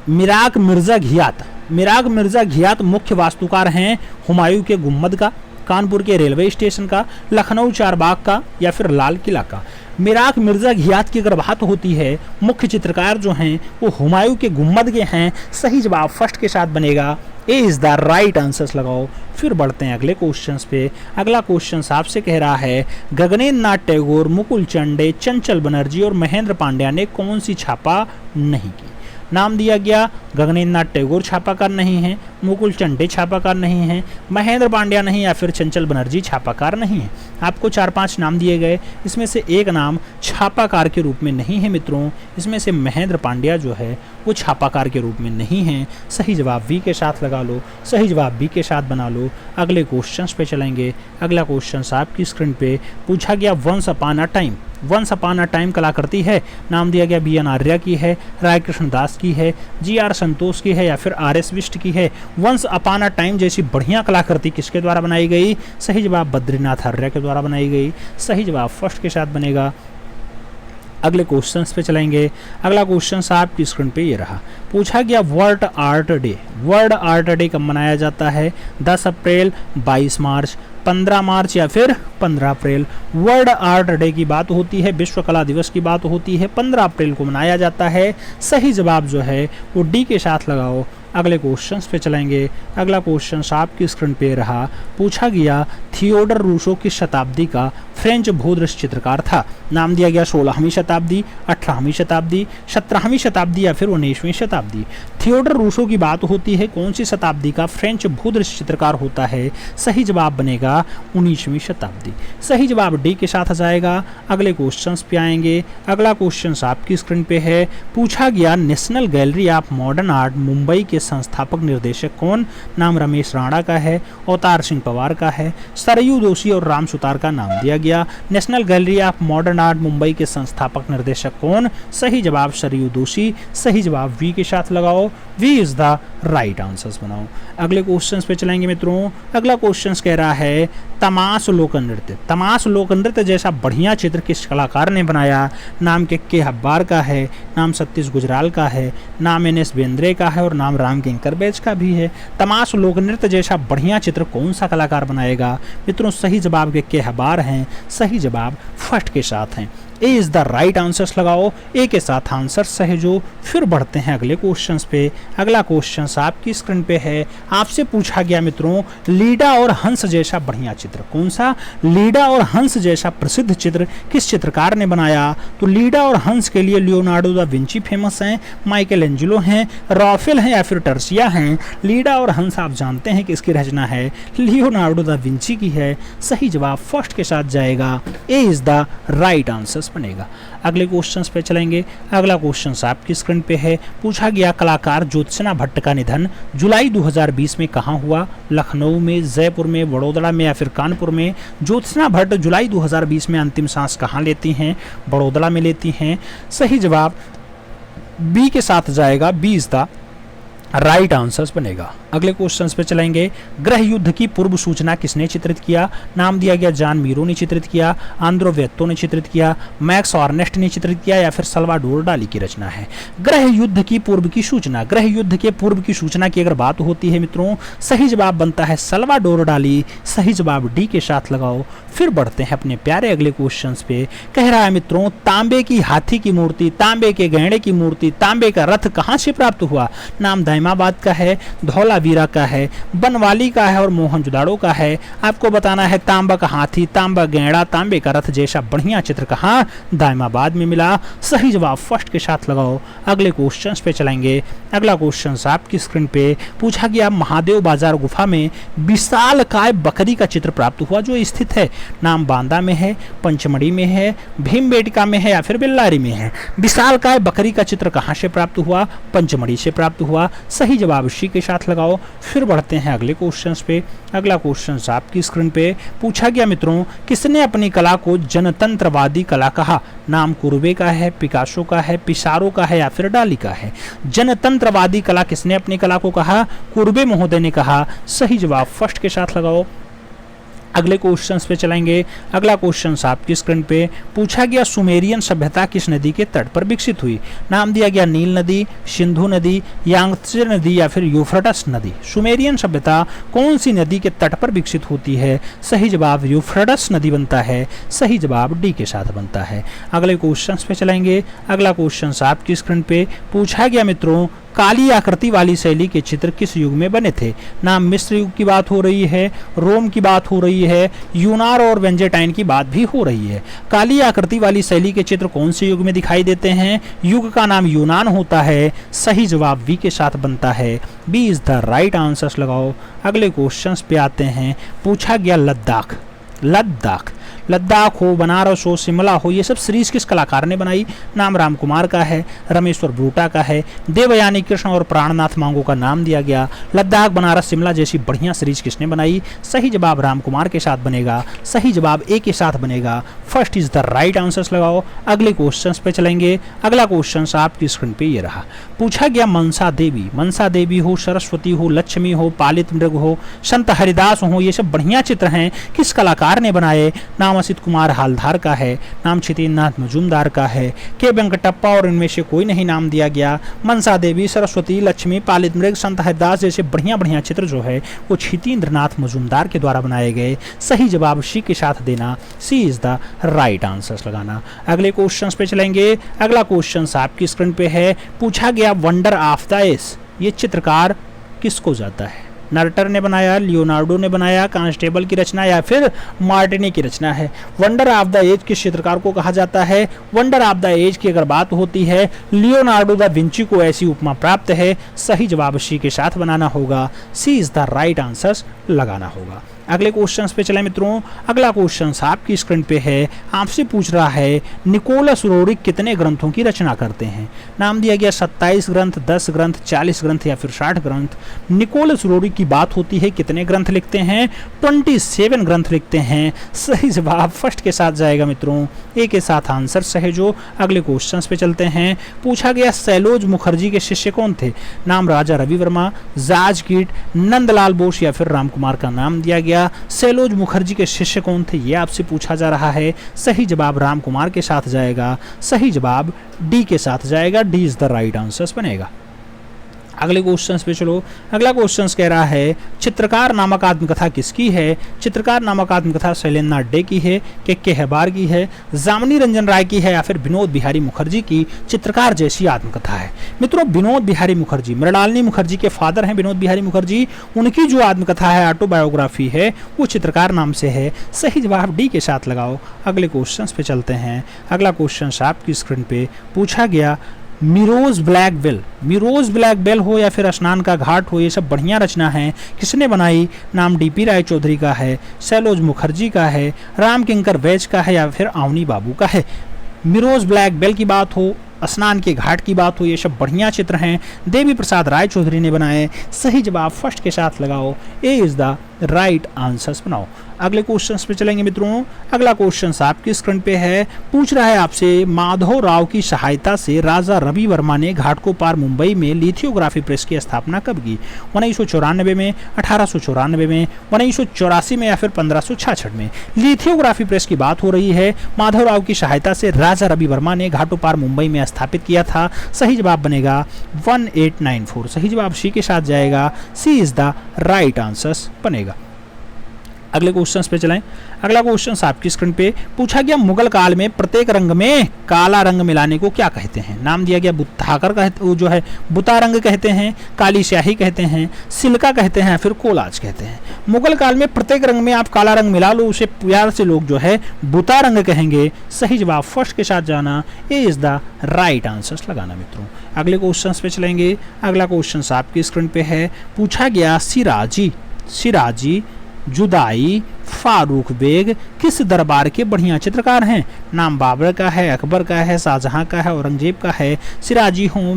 मिराग मिर्जा घियात मुख्य वास्तुकार हैं हुमायूं के गुम्बद का, कानपुर के रेलवे स्टेशन का, लखनऊ चारबाग का या फिर लाल किला का। मिराग मिर्जा घियात की अगर बात होती है, मुख्य चित्रकार जो हैं वो हुमायूं के गुम्बद के हैं। सही जवाब फर्स्ट के साथ बनेगा। ए इज द राइट आंसर्स लगाओ। फिर बढ़ते हैं अगले क्वेश्चंस पे। अगला क्वेश्चन आपसे कह रहा है गगनेन्द्र नाथ टैगोर, मुकुल चंडे, चंचल बनर्जी और महेंद्र पांड्या ने कौन सी छापा नहीं की? नाम दिया गया गगनेन्द्र नाथ टैगोर छापाकार नहीं है, मुकुल चंडे छापाकार नहीं है, महेंद्र पांड्या नहीं या फिर चंचल बनर्जी छापाकार नहीं है। आपको 4-5 नाम दिए गए, इसमें से एक नाम छापाकार के रूप में नहीं है मित्रों। इसमें से महेंद्र पांड्या जो है वो छापाकार के रूप में नहीं है। सही जवाब वी के साथ लगा लो, सही जवाब बी के साथ बना लो। अगले क्वेश्चन पे चलेंगे। अगला क्वेश्चन आपकी स्क्रीन पे पूछा गया वंस अपॉन अ टाइम कलाकृति है। नाम दिया गया बी.एन. आर्या की है, राय कृष्ण दास की है, जी.आर. संतोष की है या फिर आर.एस. बिष्ट की है। वंस अपॉन अ टाइम जैसी बढ़िया कलाकृति किसके द्वारा बनाई गई? सही जवाब बद्रीनाथ आर्या के द्वारा बनाई गई। सही जवाब फर्स्ट के साथ बनेगा। अगले क्वेश्चंस पे चलेंगे। अगला क्वेश्चन आपकी स्क्रीन पे ये रहा। पूछा गया वर्ल्ड आर्ट डे कब मनाया जाता है? 10 अप्रैल, 22 मार्च, 15 मार्च या फिर 15 अप्रैल। वर्ल्ड आर्ट डे की बात होती है, विश्व कला दिवस की बात होती है, 15 अप्रैल को मनाया जाता है। सही जवाब जो है वो डी के साथ लगाओ। अगले क्वेश्चंस पे चलेंगे। अगला क्वेश्चन आपकी स्क्रीन पे रहा। पूछा गया थियोडर रूसो किस शताब्दी का फ्रेंच भूदृश्य चित्रकार था? नाम दिया गया 16वीं शताब्दी, 18वीं शताब्दी, 17वीं शताब्दी या फिर 19वीं शताब्दी। थियोडर रूसो की बात होती है, कौन सी शताब्दी का फ्रेंच भूदृश्य चित्रकार होता है? सही जवाब बनेगा 19वीं शताब्दी। सही जवाब डी के साथ आ जाएगा। अगले क्वेश्चंस पे आएंगे। अगला क्वेश्चन आपकी स्क्रीन पे है। पूछा गया national gallery of modern art Mumbai के संस्थापक निर्देशक कौन? नाम रमेश राणा का है, अवतार सिंह पवार का है, सरयू दोषी और राम सुतार का नाम दिया गया। National gallery of modern art Mumbai के संस्थापक निर्देशक कौन? सही जवाब सरयू दोषी। सही जवाब वी के साथ लगाओ। B is the right answers बनाओ। अगले क्वेश्चंस पे चलेंगे मित्रों। अगला क्वेश्चन कह रहा है तमाश लोक नृत्य जैसा बढ़िया चित्र किस कलाकार ने बनाया? नाम के हब्बार का है, नाम सतीश गुजराल का है, नाम एन.एस. बेंद्रे का है और नाम राम किंकरबैज का भी है। तमाश लोक नृत्य जैसा बढ़िया चित्र कौन सा कलाकार बनाएगा? मित्रों सही जवाब के हब्बार हैं। सही जवाब फर्स्ट के साथ हैं। ए इज द राइट आंसर्स लगाओ। ए के साथ आंसर सहेजो। फिर बढ़ते हैं अगले क्वेश्चंस पे। अगला क्वेश्चन आपकी स्क्रीन पे है। आपसे पूछा गया मित्रों लीडा और हंस जैसा बढ़िया चित्र कौन सा? लीडा और हंस जैसा प्रसिद्ध चित्र किस चित्रकार ने बनाया? तो लीडा और हंस के लिए लियोनार्डो दा विंची फेमस हैं, माइकल एंजेलो हैं, राफेल हैं या फिर टर्सिया हैं। लीडा और हंस आप जानते हैं कि इसकी रचना है लियोनार्डो दा विंची की है। सही जवाब फर्स्ट के साथ जाएगा। ए इज द राइट आंसर बनेगा। अगले क्वेश्चंस पे चलेंगे। अगला क्वेश्चन आपकी स्क्रीन पे है। पूछा गया कलाकार ज्योत्सना भट्ट का निधन जुलाई 2020 में कहाँ हुआ? लखनऊ में, जयपुर में, वडोदरा में या फिर कानपुर में। ज्योत्सना भट्ट जुलाई 2020 में अंतिम सांस कहाँ लेती हैं? वडोदरा में लेती हैं। सही जवाब बी के साथ जाएगा। B is the right answers बनेगा। अगले क्वेश्चंस पे चलेंगे। गृह युद्ध की पूर्व सूचना किसने चित्रित किया? नाम दिया गया जॉन मीरो ने चित्रित किया, आंद्रो वेत्तो ने चित्रित किया, मैक्स ऑर्नेस्ट ने चित्रित किया या फिर सल्वाडोर डाली की रचना है। गृह युद्ध की पूर्व की सूचना, गृह युद्ध के पूर्व की सूचना की अगर बात होती है मित्रों, सही जवाब बनता है सल्वाडोर डाली। सही जवाब डी के साथ लगाओ। फिर बढ़ते हैं अपने प्यारे अगले क्वेश्चन पे। कह रहा है मित्रों तांबे की हाथी की मूर्ति, तांबे के गहने की मूर्ति, तांबे का रथ कहाँ से प्राप्त हुआ? नाम दाइमाबाद का है, धौला धोलावीरा का है, बनवाली का है और मोहनजोदाड़ो का है। आपको बताना है तांबा का हाथी, तांबा गैंडा, तांबे का रथ जैसा बढ़िया चित्र कहाँ, दायमाबाद में मिला। सही जवाब फर्स्ट के साथ लगाओ। अगले क्वेश्चन पे चलेंगे। अगला क्वेश्चन आपकी स्क्रीन पे पूछा गया, महादेव बाजार गुफा में विशालकाय बकरी का चित्र प्राप्त हुआ जो स्थित है, नाम बांदा में है, पंचमढ़ी में है, भीमबेटका में है या फिर बेल्लारी में है। विशालकाय बकरी का चित्र कहाँ से प्राप्त हुआ, पंचमढ़ी से प्राप्त हुआ। सही जवाब सी के साथ लगाओ। फिर बढ़ते हैं अगले क्वेश्चन पे। अगला क्वेश्चन आपकी स्क्रीन पे पूछा गया, मित्रों किसने अपनी कला को जनतंत्रवादी कला कहा, नाम कुर्बे का है, पिकासो का है, पिसारो का है या फिर डाली का है। जनतंत्रवादी कला किसने अपनी कला को कहा, कुर्बे महोदय ने कहा। सही जवाब फर्स्ट के साथ लगाओ। अगले क्वेश्चंस पे चलेंगे। अगला क्वेश्चन आपकी स्क्रीन पे पूछा गया, सुमेरियन सभ्यता किस नदी के तट पर विकसित हुई, नाम दिया गया नील नदी, सिंधु नदी, यांगत्से नदी या फिर यूफ्रेटस नदी। सुमेरियन सभ्यता कौन सी नदी के तट पर विकसित होती है। सही जवाब यूफ्रेटस नदी बनता है। सही जवाब डी के साथ बनता है। अगले क्वेश्चन पे चलेंगे। अगला क्वेश्चन आपकी स्क्रीन पे पूछा गया, मित्रों काली आकृति वाली शैली के चित्र किस युग में बने थे, नाम मिस्र युग की बात हो रही है, रोम की बात हो रही है, यूनार और वेंजेटाइन की बात भी हो रही है। काली आकृति वाली शैली के चित्र कौन से युग में दिखाई देते हैं, युग का नाम यूनान होता है। सही जवाब बी के साथ बनता है। B is the right answer लगाओ। अगले क्वेश्चन पे आते हैं। पूछा गया लद्दाख, लद्दाख हो, बनारस हो, शिमला हो, ये सब सीरीज किस कलाकार ने बनाई, नाम रामकुमार का है, रमेश्वर ब्रूटा का है, देवयानी कृष्ण और प्राणनाथ मांगो का नाम दिया गया। लद्दाख, बनारस, शिमला जैसी बढ़िया सीरीज किसने बनाई। सही जवाब रामकुमार के साथ बनेगा। सही जवाब ए के साथ बनेगा। First is the right answer लगाओ। अगले क्वेश्चन पे चलेंगे। अगला क्वेश्चन आपकी स्क्रीन पे ये रहा। पूछा गया, मनसा देवी हो, सरस्वती हो, लक्ष्मी हो, पालित मृग हो, संत हरिदास हो, ये सब बढ़िया चित्र हैं, किस कलाकार ने बनाए, नाम असित कुमार हालधार का है, नाम छितेंद्रनाथ मजूमदार का है, के वेंकटप्पा और इनमें से कोई नहीं नाम दिया गया। मनसा देवी, सरस्वती, लक्ष्मी, पालित मृग, संत हरिदास जैसे बढ़िया बढ़िया चित्र जो है वो छितेंद्रनाथ मजूमदार के द्वारा बनाए गए। सही जवाब सी के साथ देना। सी इज द राइट आंसर लगाना। अगले क्वेश्चन पे चलेंगे। अगला क्वेश्चन आपकी स्क्रीन पे है। पूछा गया, वंडर ऑफ द एज ये चित्रकार किसको जाता है, नर्टर ने बनाया, लियोनार्डो ने बनाया, कांस्टेबल की रचना या फिर मार्टिनी की रचना है। वंडर ऑफ द एज किस चित्रकार को कहा जाता है। वंडर ऑफ द एज की अगर बात होती है, लियोनार्डो दा विंची को ऐसी उपमा प्राप्त है। सही जवाब सी के साथ बनाना होगा। सी इज द राइट आंसर लगाना होगा। अगले क्वेश्चन पे चले मित्रों। अगला क्वेश्चन आपकी स्क्रीन पे है। आपसे पूछ रहा है, निकोलस रोरिक कितने ग्रंथों की रचना करते हैं, नाम दिया गया 27 ग्रंथ, 10 ग्रंथ, 40 ग्रंथ या फिर 60 ग्रंथ। निकोलस रोरिक की बात होती है, कितने ग्रंथ लिखते हैं, 27 ग्रंथ लिखते हैं। सही जवाब फर्स्ट के साथ जाएगा मित्रों। ए के साथ आंसर सहेजो। अगले क्वेश्चन पे चलते हैं। पूछा गया, सैलोज मुखर्जी के शिष्य कौन थे, नाम राजा रवि वर्मा, जाज कीट, नंदलाल बोस या फिर रामकुमार का नाम दिया गया। सैलोज मुखर्जी के शिष्य कौन थे ये आपसे पूछा जा रहा है। सही जवाब रामकुमार के साथ जाएगा। सही जवाब डी के साथ जाएगा। D is the right answer बनेगा। अगले क्वेश्चन पे चलो। अगला क्वेश्चन कह रहा है, चित्रकार नामक आत्मकथा किसकी है। चित्रकार नामक आत्मकथा शैलेंद्रनाथ डे की है, के हेबार की है, जामिनी रंजन राय की है या फिर विनोद बिहारी मुखर्जी की चित्रकार जैसी आत्मकथा है। मित्रों, विनोद बिहारी मुखर्जी, मृणालिनी मुखर्जी के फादर हैं विनोद बिहारी मुखर्जी, उनकी जो आत्मकथा है, ऑटोबायोग्राफी है, वो चित्रकार नाम से है। सही जवाब डी के साथ लगाओ। अगले क्वेश्चन पे चलते हैं। अगला क्वेश्चन आपकी स्क्रीन पे पूछा गया, मिरोज ब्लैक बेल हो या फिर स्नान का घाट हो, ये सब बढ़िया रचना है, किसने बनाई, नाम डीपी राय चौधरी का है, सैलोज मुखर्जी का है, राम किंकर वैज का है या फिर आवनी बाबू का है। मिरोज ब्लैक बेल की बात हो, स्नान के घाट की बात हो, ये सब बढ़िया चित्र हैं, देवी प्रसाद राय चौधरी ने बनाए। सही जवाब फर्स्ट के साथ लगाओ। ए इज द राइट आंसर्स बनाओ। अगले क्वेश्चन पे चलेंगे मित्रों। अगला क्वेश्चन आपकी स्क्रीन पे है। पूछ रहा है आपसे, माधव राव की सहायता से राजा रवि वर्मा ने घाटकोपर मुंबई में लिथियोग्राफी प्रेस की स्थापना कब की, 1994 में, 1894 में, 1984 में या फिर 1566 में। लिथियोग्राफी प्रेस की बात हो रही है। माधव राव की सहायता से राजा रवि वर्मा ने घाटकोपर मुंबई में स्थापित किया था। सही जवाब बनेगा 1894। सही जवाब सी के साथ जाएगा। सी इज द राइट आंसर बनेगा। अगले क्वेश्चन पे चलें। अगला क्वेश्चन आपकी स्क्रीन पे पूछा गया मुगल काल में प्रत्येक रंग में काला रंग मिलाने को क्या कहते हैं। नाम दिया गया बुत्ताकर कहते, वो जो है बुता रंग कहते हैं, काली स्याही कहते हैं, सिल्का कहते हैं, फिर कोलाज कहते हैं। मुगल काल में प्रत्येक रंग में आप काला रंग मिला लो, उसे प्यार से लोग जो है बुता रंग कहेंगे। सही जवाब फर्स्ट के साथ जाना, ए इज द राइट आंसर लगाना मित्रों। अगले क्वेश्चन पे चलेंगे। अगला क्वेश्चन आपकी स्क्रीन पे है पूछा गया सिराजी जुदाई फारूक बेग किस दरबार के बढ़िया चित्रकार हैं। नाम बाबर का है, अकबर का है, शाहजहां का है, औरंगजेब का है। सिराजी हों,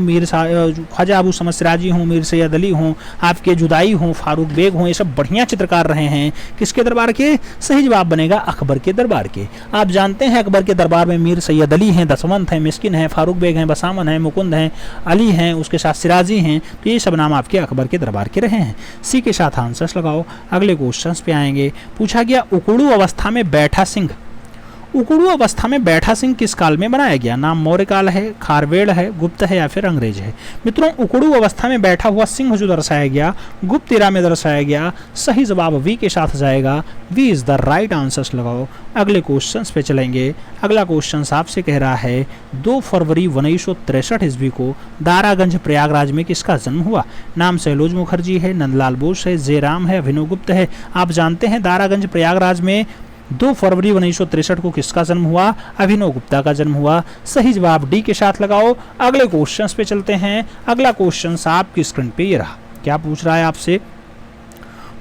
ख्वाजा अबू समद सिराजी हों, मीर सैयद अली हों, आपके जुदाई हों, फारूक बेग हों, ये सब बढ़िया चित्रकार रहे हैं। किसके दरबार के? सही जवाब बनेगा अकबर के दरबार के। आप जानते हैं अकबर के दरबार में मीर सैयद अली हैं, दसवंत हैं, मिस्किन हैं, फारूक बेग हैं, बसामन हैं, मुकुंद हैं, अली हैं, उसके साथ सिराजी हैं। तो ये सब नाम आपके अकबर के दरबार के रहे हैं। सी के साथ आंसर्स लगाओ। अगले क्वेश्चन पे आएंगे। पूछा गया उकड़ू अवस्था में बैठा सिंह। उकड़ू अवस्था में बैठा सिंह किस काल में बनाया गया। नाम मौर्य काल है, खारवेड़ है, गुप्त है या फिर अंग्रेज है। मित्रों उकड़ू अवस्था में बैठा हुआ सिंह जो दर्शाया गया गुप्त एरा में दर्शाया गया। सही जवाब वी के साथ जाएगा, B is the right answers लगाओ। अगले क्वेश्चन पे चलेंगे। अगला क्वेश्चन आपसे कह रहा है 2 फरवरी 1963 ईस्वी को दारागंज प्रयागराज में किसका जन्म हुआ। नाम सैलोज मुखर्जी है, नंदलाल बोस है, जयराम है, अभिनव गुप्त है। आप जानते हैं दारागंज प्रयागराज में 2 फरवरी 1963 को किसका जन्म हुआ। अभिनव गुप्ता का जन्म हुआ। सही जवाब डी के साथ लगाओ। अगले क्वेश्चन पे चलते हैं। अगला क्वेश्चन आपकी स्क्रीन पे ये रहा। क्या पूछ रहा है आपसे?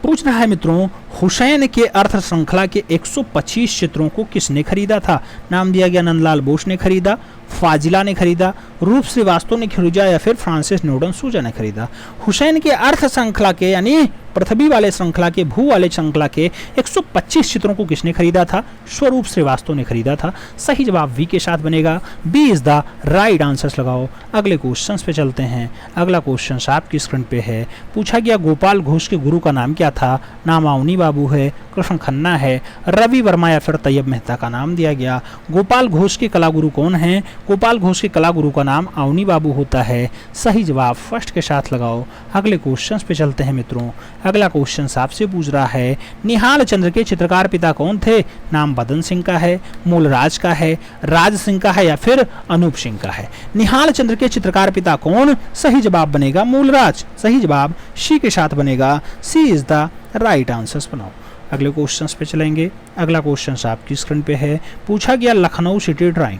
पूछ रहा है मित्रों हुसैन के अर्थ श्रृंखला के 125 चित्रों को किसने खरीदा था। नाम दिया गया नंदलाल बोस ने खरीदा, फाजिला ने खरीदा, रूप श्रीवास्तव ने खरीदा या फिर फ्रांसिस न्यूटन सूजा ने खरीदा। हुसैन के अर्थ श्रृंखला के यानी पृथ्वी वाले श्रृंखला के भू वाले श्रृंखला के 125 चित्रों को किसने खरीदा था। स्वरूप श्रीवास्तव ने खरीदा था। सही जवाब वी के साथ बनेगा, B is the right answers लगाओ। अगले क्वेश्चन पे चलते हैं। अगला क्वेश्चन आपकी स्क्रीन पे है। पूछा गया गोपाल घोष के गुरु का नाम क्या था। नाम अवनी बाबू है, कृष्ण खन्ना है, रवि वर्मा या फिर तैयब मेहता का नाम दिया गया। गोपाल घोष के कलागुरु कौन हैं। गोपाल घोष के कलागुरु का नाम अवनी बाबू होता है। सही जवाब फर्स्ट के साथ लगाओ। अगले क्वेश्चन पे चलते हैं मित्रों। अगला क्वेश्चन आपसे पूछ रहा है निहाल चंद्र के चित्रकार पिता कौन थे। नाम बदन सिंह का है, मूलराज का है, राज सिंह का है या फिर अनूप सिंह का है। निहाल चंद्र के चित्रकार पिता कौन। सही जवाब बनेगा मूलराज। सही जवाब सी के साथ बनेगा, सी इज द राइट आंसर्स बनाओ। अगले क्वेश्चन पे चलेंगे। अगला क्वेश्चन आपकी स्क्रीन पे है। पूछा गया Lucknow city drawing.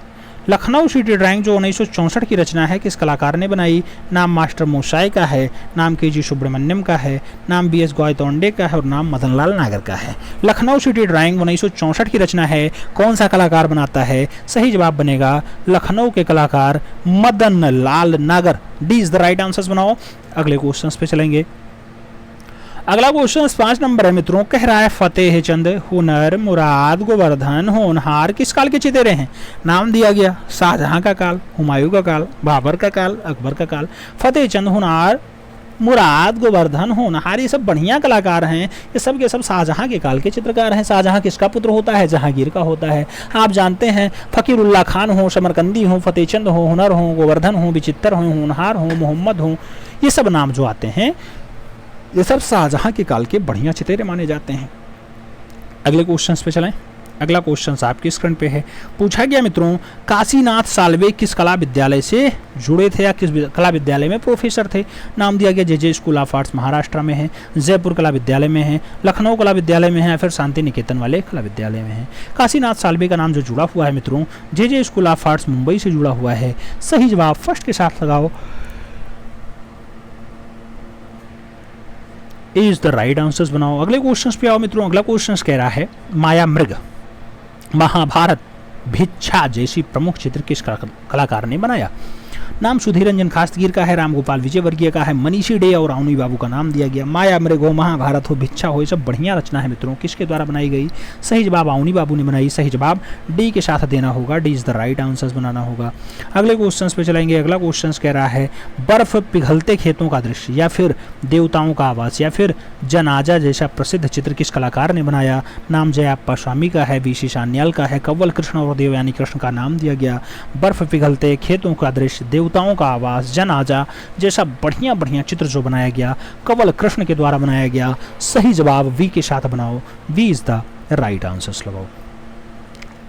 Lucknow city drawing जो 1964 की रचना है किस कलाकार ने बनाई। नाम मास्टर मोसाई का है, नाम के जी सुब्रमण्यम का है, नाम बी एस गौतोंडे का है और नाम मदनलाल नागर का है। लखनऊ सिटी ड्राइंग 1964 की रचना है, कौन सा कलाकार बनाता है। सही जवाब बनेगा लखनऊ के कलाकार मदन लाल नागर। D is the right answers बनाओ। अगले क्वेश्चन पे चलेंगे। अगला क्वेश्चन 5 नंबर है मित्रों। कह रहा है फतेह चंद, हुनर, मुराद, गोवर्धन, होनहार किस काल के चितेरे हैं। नाम दिया गया शाहजहां का काल, हुमायूं का काल, बाबर का काल, अकबर का काल। फतेह चंद, हुनर, मुराद, गोवर्धन, होनहार ये सब बढ़िया कलाकार हैं। ये सब के सब शाहजहां के काल के चित्रकार हैं। शाहजहां किसका पुत्र होता है। जहांगीर का होता है। आप जानते हैं फकीरुल्लाह खान हो, समरकंदी हो, फतेह चंद हो, हुनर हो, गोवर्धन हो, विचित्र हो, होनहार हो, मोहम्मद हो, ये सब नाम जो आते हैं ये सब शाहजहां के काल के बढ़िया चितेरे माने जाते हैं। अगले क्वेश्चन पे चलें। अगला क्वेश्चन आपकी स्क्रीन पे है। पूछा गया मित्रों काशीनाथ साल्वे किस कला विद्यालय से जुड़े थे या किस कला विद्यालय में प्रोफेसर थे। नाम दिया गया जे स्कूल ऑफ आर्ट्स महाराष्ट्र में है, जयपुर कला विद्यालय में है, लखनऊ कला विद्यालय में है या फिर शांति निकेतन वाले कला विद्यालय में है। काशीनाथ साल्वे का नाम जो जुड़ा हुआ है मित्रों जे स्कूल ऑफ आर्ट्स मुंबई से जुड़ा हुआ है। सही जवाब फर्स्ट के साथ लगाओ, इज द राइट आंसर्स बनाओ। अगले क्वेश्चन पे आओ मित्रों। अगला क्वेश्चन कह रहा है माया मृग, महाभारत, भिक्षा जैसी प्रमुख चित्र किस कलाकार ने बनाया। नाम सुधीर रंजन खासगीर का है, रामगोपाल विजयवर्गीय का है, मनीषी डे और अवनी बाबू का नाम दिया गया। माया मृग हो, महाभारत हो, भिक्षा हो, ये सब बढ़िया रचना है मित्रों। किसके द्वारा बनाई गई। सही जवाब अवनी बाबू ने बनाई। सही जवाब डी के साथ देना होगा, D is the right answers बनाना होगा। अगले क्वेश्चन पे चलेंगे। अगला क्वेश्चन कह रहा है बर्फ पिघलते खेतों का दृश्य या फिर देवताओं का आवास या फिर जनाजा जैसा प्रसिद्ध चित्र किस कलाकार ने बनाया। नाम जयाप्पा स्वामी का है, वी सी सान्याल का है, कंवल कृष्ण और देवयानी कृष्ण का नाम दिया गया। बर्फ पिघलते खेतों का दृश्य, देवताओं देवताओं का आवास, जनाजा जैसा बढ़िया बढ़िया चित्र जो बनाया गया कंवल कृष्ण के द्वारा बनाया गया। सही जवाब वी के साथ बनाओ, B is the right answer लगाओ।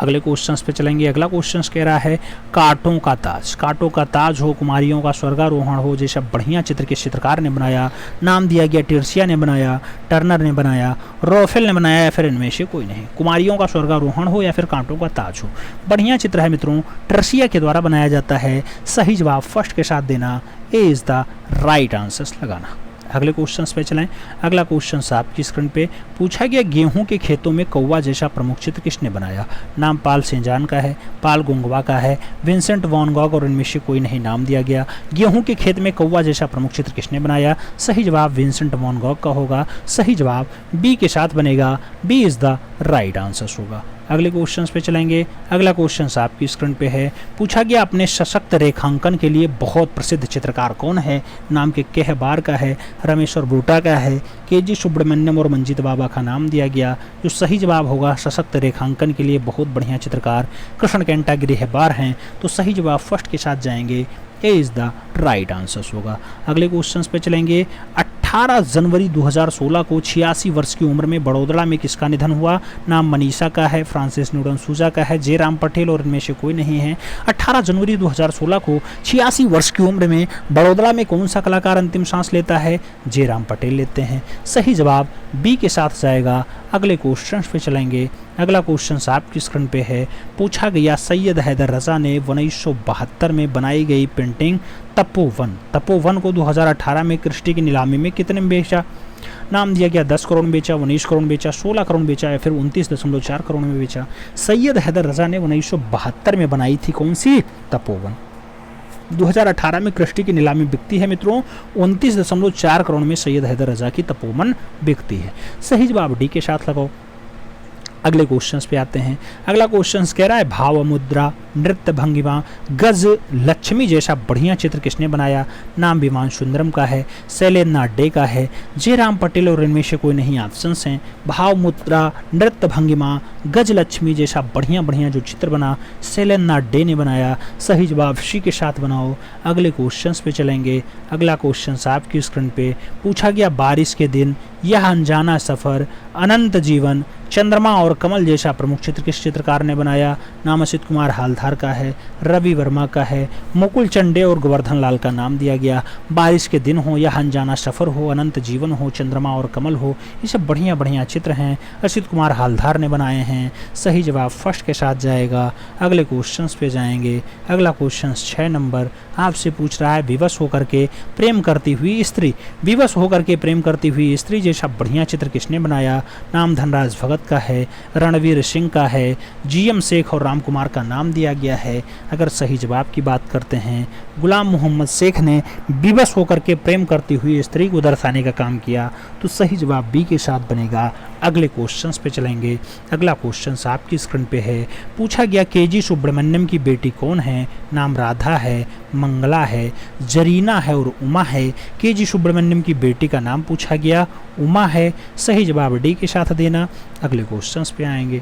अगले क्वेश्चंस पे चलेंगे। अगला क्वेश्चंस कह रहा है कांटों का ताज। कांटों का ताज हो, कुमारियों का स्वर्गारोहण हो जैसा बढ़िया चित्र के चित्रकार ने बनाया, नाम दिया गया टिर्सिया ने बनाया, टर्नर ने बनाया, रॉफेल ने बनाया या फिर इनमें से कोई नहीं। कुमारियों का स्वर्गारोहण हो या फिर कांटों का ताज हो, बढ़िया चित्र है मित्रों, टिर्सिया के द्वारा बनाया जाता है। सही जवाब फर्स्ट के साथ देना, ए इज द राइट आंसर लगाना। अगले क्वेश्चंस पे चलें। अगला क्वेश्चन आपकी स्क्रीन पे पूछा गया गेहूं के खेतों में कौवा जैसा प्रमुख चित्र किसने बनाया। नाम पाल सेजान का है, पाल गुंगवा का है, विंसेंट वैन गॉग और इनमें से कोई नहीं नाम दिया गया। गेहूं के खेत में कौवा जैसा प्रमुख चित्र किसने बनाया। सही जवाब विंसेंट वैन गॉग का होगा। सही जवाब बी के साथ बनेगा, B is the right answer होगा। अगले क्वेश्चंस पे चलेंगे। अगला क्वेश्चन आपकी स्क्रीन पे है पूछा गया अपने सशक्त रेखांकन के लिए बहुत प्रसिद्ध चित्रकार कौन है। नाम के कहबार का है, रमेश्वर ब्रूटा का है, के.जी. सुब्रमण्यम और मंजीत बाबा का नाम दिया गया। जो सही जवाब होगा सशक्त रेखांकन के लिए बहुत बढ़िया चित्रकार कृष्ण कैंटा गिरहेबार हैं, तो सही जवाब फर्स्ट के साथ जाएंगे, ए इज द राइट आंसर होगा। अगले क्वेश्चंस पे चलेंगे। 18 जनवरी 2016 को 86 वर्ष की उम्र में बड़ौदा में किसका निधन हुआ। नाम मनीषा का है, फ्रांसिस न्यूटन सूजा का है, जे राम पटेल और इनमें से कोई नहीं है। 18 जनवरी 2016 को 86 वर्ष की उम्र में बड़ौदा में कौन सा कलाकार अंतिम सांस लेता है। जे राम पटेल लेते हैं। सही जवाब बी के साथ जाएगा। अगले क्वेश्चन पे चलेंगे। अगला क्वेश्चन आपकी स्क्रीन पे है पूछा गया सैयद हैदर रजा ने 1972 में बनाई गई पेंटिंग तपोवन को 2018 में क्रिस्टी की नीलामी में कितने में बेचा। नाम दिया गया 10 करोड़ में बेचा, 19 करोड़ में बेचा, 16 करोड़ में बेचा या फिर 29.4 करोड़ में बेचा। सैयद हैदर रजा ने 1972 में बनाई थी कौन सी, तपोवन। 2018 में क्रिस्टी की नीलामी बिकती है मित्रों 29.4 करोड़ में सैयद हैदर रजा की तपोवन बिकती है। सही जवाब डी के साथ लगाओ। अगले क्वेश्चंस पे आते हैं। अगला क्वेश्चंस कह रहा है भाव मुद्रा, नृत्य भंगिमा, गज लक्ष्मी जैसा बढ़िया चित्र किसने बनाया। नाम विमान सुंदरम का है, शैलेंद्र नाडे का है, जे राम पटेल और इनमें से कोई नहीं ऑप्शंस हैं। भाव मुद्रा, नृत्य भंगिमा, गज लक्ष्मी जैसा बढ़िया बढ़िया जो चित्र बना शैलेंद्र नाडे ने बनाया। सही जवाब सी के साथ बनाओ। अगले क्वेश्चंस पे चलेंगे। अगला क्वेश्चन आपकी स्क्रीन पे पूछा गया बारिश के दिन, यह अनजाना सफर, अनंत जीवन, चंद्रमा और कमल जैसा प्रमुख चित्र किस चित्रकार ने बनाया। नाम असित कुमार हालधार का है, रवि वर्मा का है, मुकुल चंडे और गोवर्धन लाल का नाम दिया गया। बारिश के दिन हो या अनजाना सफर हो, अनंत जीवन हो, चंद्रमा और कमल हो, ये सब बढ़िया बढ़िया चित्र हैं, असित कुमार हालधार ने बनाए हैं। सही जवाब फर्स्ट के साथ जाएगा। अगले क्वेश्चन पे जाएंगे। अगला क्वेश्चन 6 नंबर आपसे पूछ रहा है विवश होकर के प्रेम करती हुई स्त्री, विवश होकर के प्रेम करती हुई स्त्री जैसा बढ़िया चित्र किसने बनाया। नाम धनराज भगत का है, रणवीर सिंह का है, जीएम शेख और राम कुमार का नाम दिया गया है। अगर सही जवाब की बात करते हैं गुलाम मोहम्मद शेख ने विवश होकर के प्रेम करती हुई स्त्री को दर्शाने का काम किया, तो सही जवाब बी के साथ बनेगा। अगले क्वेश्चंस पे चलेंगे। अगला क्वेश्चन आपकी स्क्रीन पे है पूछा गया के.जी. सुब्रमण्यम की बेटी कौन है। नाम राधा है, मंगला है, जरीना है और उमा है। के.जी. सुब्रमण्यम की बेटी का नाम पूछा गया, उमा है। सही जवाब डी के साथ देना। अगले क्वेश्चंस पे आएंगे।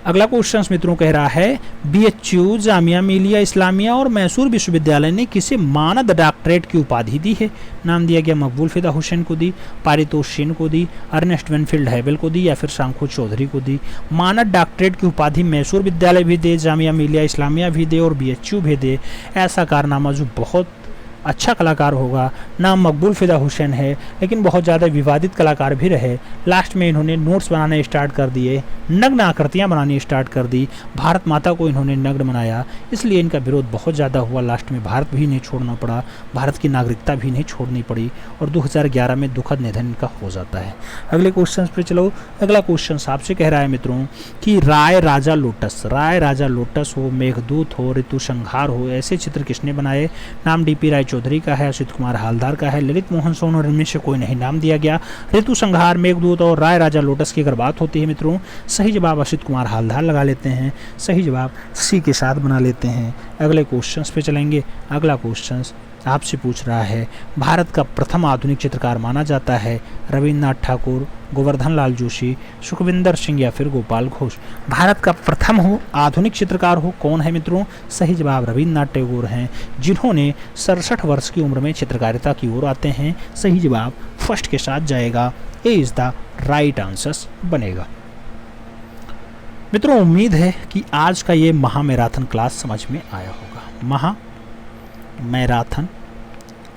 अगला क्वेश्चन मित्रों कह रहा है बीएचयू, जामिया मिलिया इस्लामिया और मैसूर विश्वविद्यालय ने किसे मानद डॉक्टरेट की उपाधि दी है। नाम दिया गया मकबूल फिदा हुसैन को दी, पारितोष सेन को दी, अर्नेस्ट वेनफील्ड हैवेल को दी या फिर शंखु चौधरी को दी। मानद डॉक्टरेट की उपाधि मैसूर विद्यालय भी दे, जामिया मिलिया इस्लामिया भी दे और बीएचयू भी दे। ऐसा कारनामा जो बहुत अच्छा कलाकार होगा। नाम मकबूल फिदा हुसैन है, लेकिन बहुत ज़्यादा विवादित कलाकार भी रहे। लास्ट में इन्होंने नोट्स बनाने स्टार्ट कर दिए, नग्न आकृतियाँ बनानी स्टार्ट कर दी, भारत माता को इन्होंने नग्न बनाया, इसलिए इनका विरोध बहुत ज़्यादा हुआ। लास्ट में भारत भी नहीं छोड़ना पड़ा, भारत की नागरिकता भी नहीं छोड़नी पड़ी और 2011 में दुखद निधन इनका हो जाता है। अगले क्वेश्चन पे चलो। अगला क्वेश्चन आपसे कह रहा है मित्रों कि राय राजा लोटस हो, मेघदूत हो, ऋतु संहार हो, ऐसे चित्र किसने बनाए। नाम डीपी राय चौधरी का है, असित कुमार हालदार का है, ललित मोहन सोन और इनमें से कोई नहीं नाम दिया गया। ऋतु संहार, मेघदूत और राय राजा लोटस की अगर बात होती है मित्रों, सही जवाब असित कुमार हालदार लगा लेते हैं। सही जवाब सी के साथ बना लेते हैं। अगले क्वेश्चंस पे चलेंगे। अगला क्वेश्चंस आपसे पूछ रहा है भारत का प्रथम आधुनिक चित्रकार माना जाता है रविन्द्रनाथ ठाकुर, गोवर्धन लाल जोशी, सुखविंदर सिंह या फिर गोपाल घोष। भारत का प्रथम हो आधुनिक चित्रकार हो कौन है मित्रों? सही जवाब रविन्द्रनाथ टैगोर हैं, जिन्होंने 67 वर्ष की उम्र में चित्रकारिता की ओर आते हैं। सही जवाब फर्स्ट के साथ जाएगा, ए इज द राइट आंसर बनेगा। मित्रों उम्मीद है कि आज का ये महामैराथन क्लास समझ में आया होगा। महामैराथन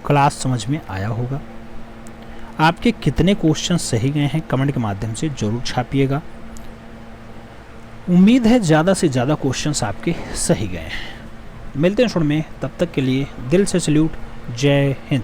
क्लास समझ में आया होगा। आपके कितने क्वेश्चन सही गए हैं कमेंट के माध्यम से जरूर छापिएगा। उम्मीद है ज़्यादा से ज़्यादा क्वेश्चंस आपके सही गए हैं। मिलते हैं शुरू में, तब तक के लिए दिल से सैल्यूट। जय हिंद।